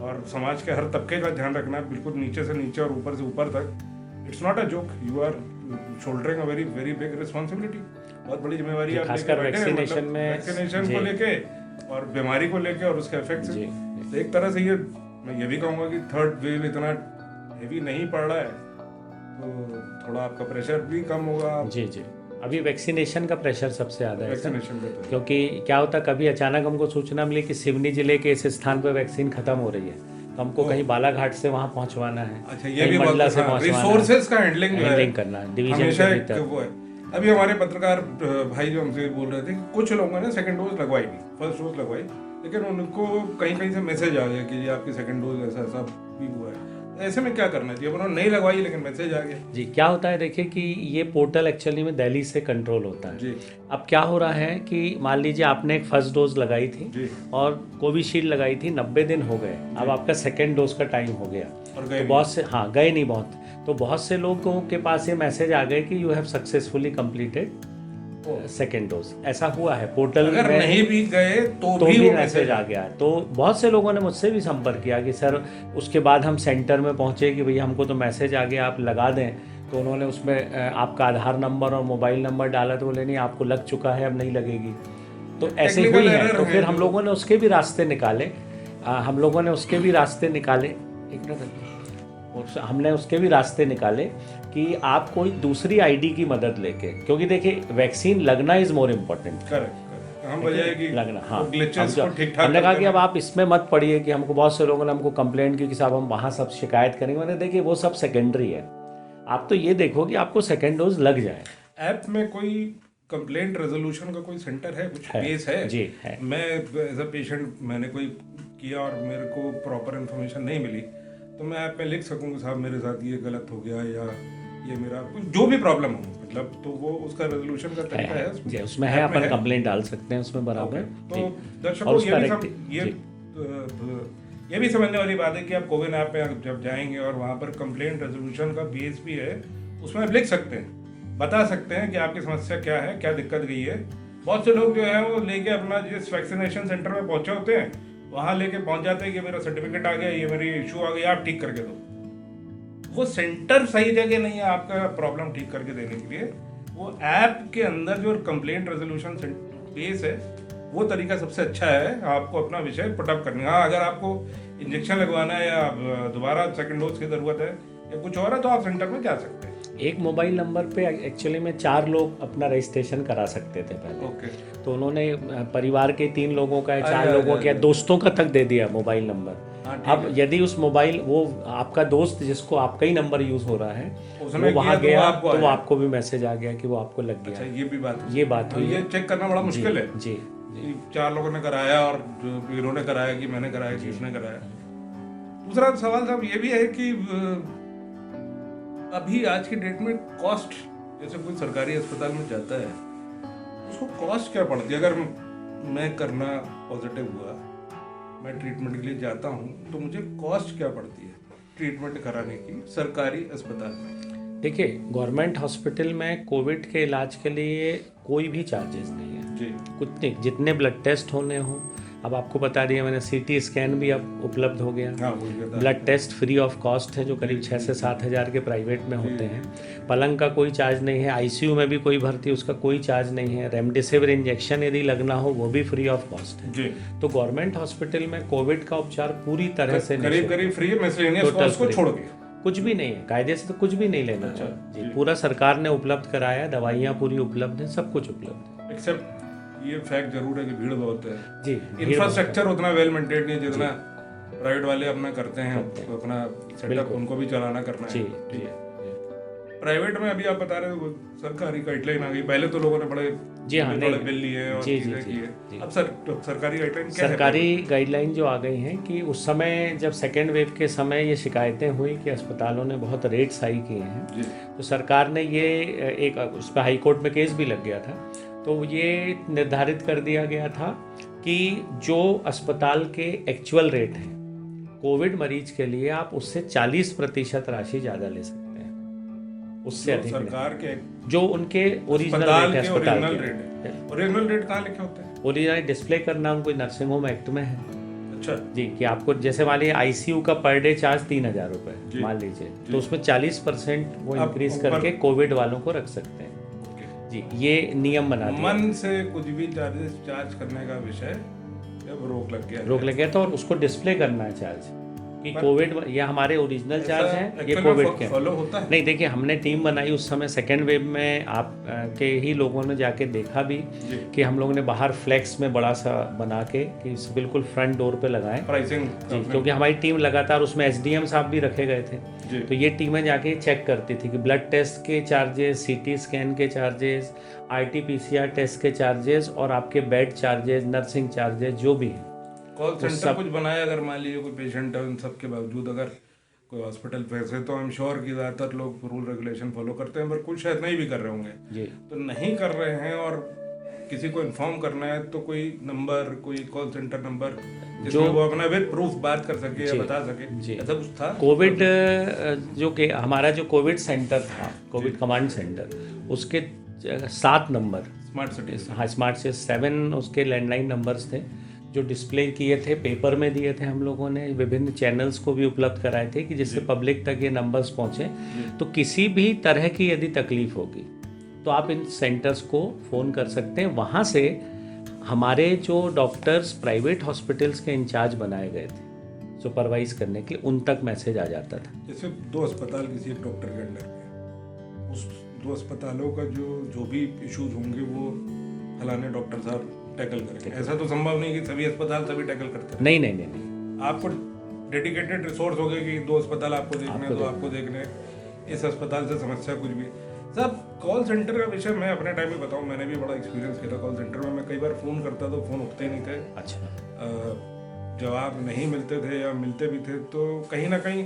और समाज के हर तबके का ध्यान रखना है, बिल्कुल नीचे से नीचे और ऊपर से ऊपर तक। It's not a joke, you are shouldering a very very big responsibility. बहुत बड़ी जिम्मेवारी आप खासकर वैक्सीनेशन में, वैक्सीनेशन को लेके और बीमारी को लेके और उसके इफेक्ट से। तो एक तरह से ये मैं ये भी कहूँगा कि थर्ड वेव इतना हेवी नहीं पड़ रहा है, तो थोड़ा आपका प्रेशर भी कम होगा। जी जी, अभी वैक्सीनेशन का प्रेशर सबसे ज़्यादा है वैक्सीनेशन का, क्योंकि क्या होता, कभी अचानक हमको सूचना मिली कि सिवनी जिले के इस स्थान पर वैक्सीन खत्म हो रही है, तो हमको कहीं बालाघाट से वहाँ पहुँचवाना है। अच्छा, ये भी मंडला से रिसोर्सेज का हैंडलिंग करना है डिवीजन के भीतर। वो है। अभी हमारे पत्रकार भाई जो हमसे बोल रहे थे, कुछ लोगों ने सेकंड डोज लगवाई नहीं, फर्स्ट डोज लगवाई, लेकिन उनको कहीं कहीं से मैसेज आ गया कि आपकी सेकंड डोज ऐसा ऐसा भी हुआ है। ऐसे में क्या करना चाहिए? उन्होंने नहीं लगवाई लेकिन मैसेज आ गया। जी, क्या होता है, देखिए कि ये पोर्टल एक्चुअली में दिल्ली से कंट्रोल होता है जी। अब क्या हो रहा है कि मान लीजिए आपने एक फर्स्ट डोज लगाई थी जी, और कोविशील्ड लगाई थी, 90 दिन हो गए, अब आपका सेकेंड डोज का टाइम हो गया, और तो बहुत से, हाँ गए नहीं बहुत, तो बहुत से लोगों के पास ये मैसेज आ गए कि you have successfully completed second dose. ऐसा हुआ है पोर्टल में, अगर नहीं भी गए तो भी मैसेज आ गया। तो बहुत से लोगों ने मुझसे भी संपर्क किया कि सर, उसके बाद हम सेंटर में पहुंचे कि भैया हमको तो मैसेज आ गया, आप लगा दें। तो उन्होंने उसमें आपका आधार नंबर और मोबाइल नंबर डाला, तो बोले नहीं आपको लग चुका है, अब नहीं लगेगी। तो ऐसे हुई है। तो फिर हम लोगों ने उसके भी रास्ते निकाले, हमने उसके भी रास्ते निकाले कि आप कोई दूसरी आईडी की मदद लेके, क्योंकि देखिए वैक्सीन लगना इज मोर इम्पोर्टेंट। लगना, हाँ, हमने कहा कि अब आप इसमें मत पड़िए कि हमको, बहुत से लोगों ने हमको कंप्लेंट की कि साहब हम वहाँ सब शिकायत करेंगे। मैंने देखिए वो सब सेकेंडरी है, आप तो ये देखो कि आपको सेकेंड डोज लग जाए। ऐप में कोई कंप्लेंट रेजोल्यूशन का कोई सेंटर है, कुछ बेस है? जी है। मैं एज अ पेशेंट मैंने कोई किया और मेरे को प्रॉपर इन्फॉर्मेशन नहीं मिली, तो मैं ऐप में लिख सकूँगा साहब मेरे साथ ये गलत हो गया, या ये मेरा जो भी प्रॉब्लम हो, मतलब तो वो उसका रेजोल्यूशन का तरीका है उसमें है, अपन कंप्लेंट डाल सकते हैं उसमें बराबर। तो दर्शकों ये भी समझने वाली बात है कि आप कोविन ऐप पे जब जाएंगे और वहाँ पर कंप्लेंट रेजोल्यूशन का बेस भी है, उसमें आप लिख सकते हैं, बता सकते हैं कि आपकी समस्या क्या है, क्या दिक्कत गई है। बहुत से लोग जो है वो लेके अपना जिस वैक्सीनेशन सेंटर में पहुंचे होते हैं, वहाँ लेके पहुंच जाते हैं कि मेरा सर्टिफिकेट आ गया, ये मेरी इशू आ गई, आप ठीक करके दो। वो सेंटर सही जगह नहीं है आपका प्रॉब्लम ठीक करके देने के लिए। वो ऐप के अंदर जो कंप्लेंट रेजोल्यूशन बेस है, वो तरीका सबसे अच्छा है आपको अपना विषय पुटअप करने का। अगर आपको इंजेक्शन लगवाना है या दोबारा सेकंड डोज की ज़रूरत है या कुछ और है, तो आप सेंटर में जा सकते हैं। एक मोबाइल नंबर पे एक्चुअली में 4 लोग अपना रजिस्ट्रेशन करा सकते थे पहले। तो उन्होंने परिवार के 3 लोगों का या 4 लोगों का, दोस्तों का तक दे दिया मोबाइल नंबर। अब यदि उस मोबाइल, वो आपका दोस्त जिसको आपका ही नंबर यूज हो रहा है, वो वहाँ गया तो वो आपको भी मैसेज आ गया कि वो आपको लग गया। अच्छा, ये बात हुई। ये चेक करना बड़ा मुश्किल है जी। 4 लोगों ने कराया और इन्होंने कराया कि मैंने कराया कि उसने कराया। दूसरा सवाल साहब ये भी है कि अभी आज की डेट में कॉस्ट, जैसे कोई सरकारी अस्पताल में जाता है, उसको कॉस्ट क्या पड़ती है? अगर मैं करना पॉजिटिव हुआ, मैं ट्रीटमेंट के लिए जाता हूँ, तो मुझे कॉस्ट क्या पड़ती है ट्रीटमेंट कराने की सरकारी अस्पताल में? देखिए, गवर्नमेंट हॉस्पिटल में कोविड के इलाज के लिए कोई भी चार्जेस नहीं है जी। कुछ नहीं, जितने ब्लड टेस्ट होने हों, अब आपको बता दिया मैंने, CT स्कैन भी अब उपलब्ध हो गया। Blood test free of cost है, जो करीब 6 से 7 हज़ार के प्राइवेट में होते हैं। पलंग का कोई चार्ज नहीं है, ICU में भी कोई भर्ती उसका कोई चार्ज नहीं है। रेमडेसिविर इंजेक्शन यदि लगना हो वो भी फ्री ऑफ कॉस्ट है जी। तो गवर्नमेंट हॉस्पिटल में कोविड का उपचार पूरी तरह से करीब फ्री, छोड़ के कुछ भी नहीं है, कायदे से तो कुछ भी नहीं लेना। अच्छा जी, पूरा सरकार ने उपलब्ध कराया, दवाइयाँ पूरी उपलब्ध है, सब कुछ उपलब्ध है, एक्सेप्ट ये फैक्ट जरूर है कि भीड़ बहुत है जी। इंफ्रास्ट्रक्चर उतना वेल मेंटेन नहीं है जितना प्राइवेट वाले अपना करते हैं, तो अपना सेटअप उनको भी चलाना करना है। ठीक है। प्राइवेट में अभी आप बता रहे हो सरकारी गाइडलाइन आ गई, पहले तो लोगों ने बड़े बिल लिए और चीजें की है। अब सरकारी गाइडलाइन क्या है? सरकारी गाइडलाइन जो आ गई हैं कि उस समय जब सेकेंड वेव के समय ये शिकायतें हुई कि अस्पतालों ने बहुत रेट्स हाई किए हैं, तो सरकार ने ये एक उस पर हाई कोर्ट में केस भी लग गया था, तो ये निर्धारित कर दिया गया था कि जो अस्पताल के एक्चुअल रेट हैं कोविड मरीज के लिए, आप उससे 40% राशि ज़्यादा ले सकते हैं, उससे अधिक सरकार के जो उनके ओरिजिनल रेट है अस्पताल के। ओरिजिनल रेट कहाँ लिखे होते हैं? ओरिजिनल डिस्प्ले करना उनको नर्सिंग होम एक्ट में है। अच्छा जी, कि आपको जैसे मान लीजिए आईसीयू का पर डे चार्ज 3,000 रुपये मान लीजिए, तो उसमें 40% वो इंक्रीज करके कोविड वालों को रख सकते हैं। जी, ये नियम बना दिया। मन से कुछ भी चार्ज करने का विषय जब रोक लग गया तो और उसको डिस्प्ले करना है चार्ज कि कोविड, ये हमारे ओरिजिनल चार्ज हैं, ये कोविड के फॉलो होता है। नहीं, देखिए हमने टीम बनाई उस समय सेकेंड वेव में, आप के ही लोगों ने जाके देखा भी कि हम लोगों ने बाहर फ्लेक्स में बड़ा सा बना के कि बिल्कुल फ्रंट डोर पे लगाएं प्राइसिंग, क्योंकि हमारी टीम लगातार उसमें एसडीएम साहब भी रखे गए थे, तो ये टीमें जाके चेक करती थी कि ब्लड टेस्ट के चार्जेस, सीटी स्कैन के चार्जेस, आरटी-पीसीआर टेस्ट के चार्जेस और आपके बेड चार्जेस, नर्सिंग चार्जेस जो भी है। कॉल सेंटर कुछ बनाया अगर मान लीजिए कोई पेशेंट है, उन सब के बावजूद अगर कोई हॉस्पिटल वैसे तो आई एम श्योर कि ज़्यादातर लोग रूल रेगुलेशन फॉलो करते हैं, पर कुछ शायद नहीं भी कर रहे होंगे, तो नहीं कर रहे हैं और किसी को इन्फॉर्म करना है तो कोई नंबर, कोई कॉल सेंटर नंबर जिसमें वो अपना विद प्रूफ बात कर सके या बता सके, ऐसा कुछ था? कोविड जो के हमारा जो कोविड सेंटर था, कोविड कमांड सेंटर, उसके 7 नंबर स्मार्ट सिटी, हाँ स्मार्ट से 7 उसके लैंडलाइन नंबर्स थे जो डिस्प्ले किए थे, पेपर में दिए थे हम लोगों ने, विभिन्न चैनल्स को भी उपलब्ध कराए थे कि जिससे पब्लिक तक ये नंबर्स पहुँचे। तो किसी भी तरह की यदि तकलीफ होगी तो आप इन सेंटर्स को फ़ोन कर सकते हैं। वहाँ से हमारे जो डॉक्टर्स प्राइवेट हॉस्पिटल्स के इंचार्ज बनाए गए थे सुपरवाइज करने के लिए, उन तक मैसेज आ जाता था। जैसे 2 अस्पताल किसी एक डॉक्टर के अंडर में, उस 2 अस्पतालों का जो भी इश्यूज होंगे वो फलाने डॉक्टर साहब टैकल करेंगे, ऐसा तो संभव नहीं कि सभी अस्पताल सभी टैकल करते हैं। नहीं। आपको डेडिकेटेड रिसोर्स हो गए कि 2 अस्पताल आपको देखने हैं, 2 आपको देखने, इस अस्पताल से समस्या कुछ भी। सब कॉल सेंटर का विषय मैं अपने टाइम में बताऊं, मैंने भी बड़ा एक्सपीरियंस किया कॉल सेंटर में। मैं कई बार फ़ोन करता तो फ़ोन उठते ही नहीं थे। अच्छा। जवाब नहीं मिलते थे या मिलते भी थे तो कहीं ना कहीं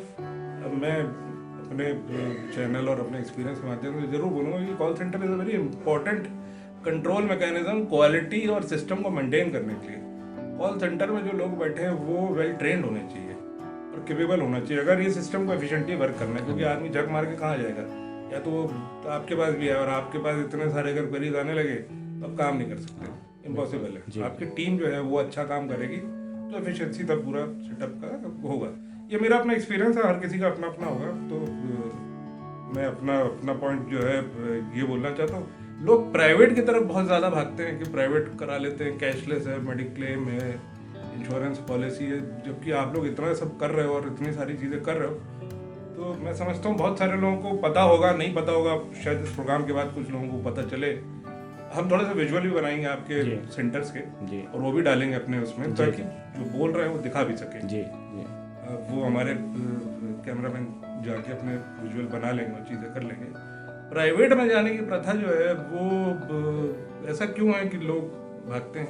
मैं अपने चैनल और अपने एक्सपीरियंस के माध्यम से जरूर बोलूँगा कि call centre is a very important control mechanism quality और सिस्टम को मेंटेन करने के लिए। कॉल सेंटर में जो लोग बैठे हैं वो वेल ट्रेंड होने चाहिए और कैपेबल होना चाहिए अगर ये सिस्टम को एफिशिएंटली वर्क करना है, क्योंकि आदमी झक मार के कहाँ जाएगा, या तो वो आपके पास भी है और आपके पास इतने सारे अगर क्वेरीज आने लगे तो आप काम नहीं कर सकते, इम्पॉसिबल है। आपकी टीम जो है वो अच्छा काम करेगी तो एफिशिएंसी तब पूरा सेटअप का होगा। ये मेरा अपना एक्सपीरियंस है, हर किसी का अपना अपना होगा। तो मैं अपना पॉइंट जो है ये बोलना चाहता हूँ, लोग प्राइवेट की तरफ बहुत ज़्यादा भागते हैं कि प्राइवेट करा लेते हैं, कैशलेस है, मेडिक्लेम है, इंश्योरेंस पॉलिसी है, जबकि आप लोग इतना सब कर रहे हो और इतनी सारी चीज़ें कर रहे हो। तो मैं समझता हूँ बहुत सारे लोगों को पता होगा, नहीं पता होगा, शायद इस प्रोग्राम के बाद कुछ लोगों को पता चले। हम थोड़ा सा विजुअल भी बनाएंगे आपके सेंटर्स के और वो भी डालेंगे अपने उसमें, ताकि जो बोल रहे हैं वो दिखा भी सके। वो हमारे कैमरामैन जाके अपने विजुअल बना लेंगे और चीज़ें कर लेंगे। प्राइवेट में जाने की प्रथा जो है वो ऐसा क्यों है कि लोग भागते हैं,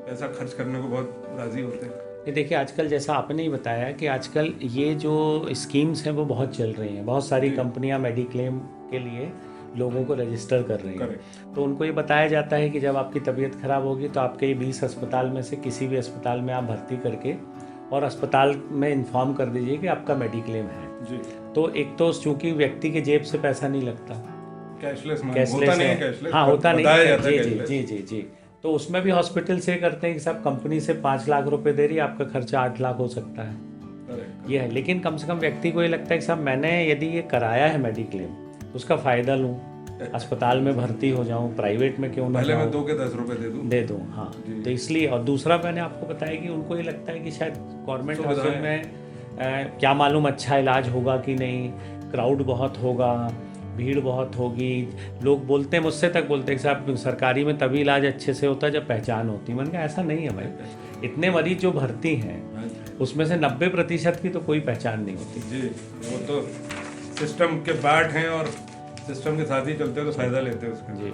पैसा खर्च करने को बहुत राजी होते हैं? ये देखिए, आजकल जैसा आपने ही बताया कि आजकल ये जो स्कीम्स हैं वो बहुत चल रही हैं, बहुत सारी कंपनियां मेडिक्लेम के लिए लोगों को रजिस्टर कर रही हैं। तो उनको ये बताया जाता है कि जब आपकी तबीयत खराब होगी तो आपके ये 20 अस्पताल में से किसी भी अस्पताल में आप भर्ती करके और अस्पताल में इन्फॉर्म कर दीजिए कि आपका मेडिक्लेम है जी। तो एक तो चूंकि व्यक्ति के जेब से पैसा नहीं लगता, कैशलेस होता नहीं है, हाँ होता नहीं जी। तो उसमें भी हॉस्पिटल से करते हैं कि साहब कंपनी से 5 लाख रुपए दे रही है, आपका खर्चा 8 लाख हो सकता है, ये है। लेकिन कम से कम व्यक्ति को ये लगता है कि साहब मैंने यदि ये कराया है मेडिक्लेम तो उसका फ़ायदा लूँ, अस्पताल में भर्ती हो जाऊँ, प्राइवेट में क्यों ना, पहले मैं 2 के 10 रुपए दे दूँ। हाँ, तो इसलिए। और दूसरा मैंने आपको बताया कि उनको ये लगता है कि शायद गवर्नमेंट हॉस्पिटल में क्या मालूम अच्छा इलाज होगा कि नहीं, क्राउड बहुत होगा, भीड़ बहुत होगी। लोग बोलते हैं, मुझसे तक बोलते हैं कि साहब सरकारी में तभी इलाज अच्छे से होता है जब पहचान होती है। मैंने कहा ऐसा नहीं है भाई, इतने मरीज जो भर्ती हैं उसमें से 90% की तो कोई पहचान नहीं होती। जी, वो तो सिस्टम के पार्ट हैं और सिस्टम के साथ ही चलते हैं तो फायदा लेते हैं उसका। जी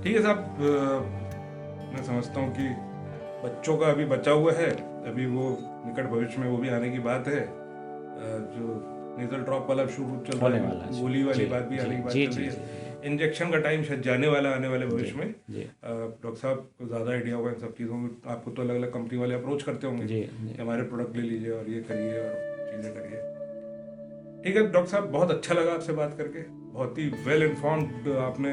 ठीक है साहब, मैं समझता हूँ कि बच्चों का अभी बचा हुआ है, अभी वो निकट भविष्य में वो भी आने की बात है। जो नेजल ड्रॉप वाला शुरू चल रहा है, गोली वाली बात भी आने की बात चल रही है। इंजेक्शन का टाइम शायद जाने वाला आने वाले भविष्य में। डॉक्टर साहब को ज़्यादा आइडिया होगा इन सब चीज़ों में। आपको तो अलग अलग कंपनी वाले अप्रोच करते होंगे कि हमारे प्रोडक्ट ले लीजिए और ये करिए और चीज़ें करिए। ठीक है डॉक्टर साहब, बहुत अच्छा लगा आपसे बात करके, बहुत ही वेल इन्फॉर्म्ड आपने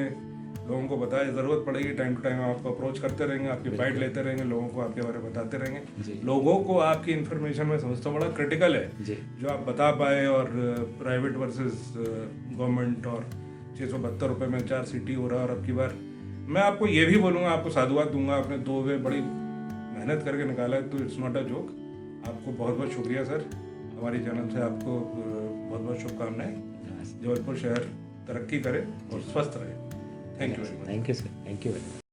लोगों को बताया। ज़रूरत पड़ेगी टाइम टू टाइम आपको अप्रोच करते रहेंगे, आपकी बाइट लेते रहेंगे, लोगों को आपके बारे में बताते रहेंगे। लोगों को आपकी इन्फॉर्मेशन में समझता हूँ बड़ा क्रिटिकल है जो आप बता पाए। और प्राइवेट वर्सेस गवर्नमेंट, और 672 रुपये में 4 सीटी हो रहा है। और अब की बार मैं आपको ये भी बोलूँगा, आपको साधुवाद दूंगा, आपने 2 वे बड़ी मेहनत करके निकाला है, तो इट्स नॉट अ जोक। आपको बहुत बहुत शुक्रिया सर, हमारी चैनल से आपको बहुत बहुत शुभकामनाएं। जबलपुर शहर तरक्की करे और स्वस्थ रहे। Thank you very much. Thank you sir, thank you very much.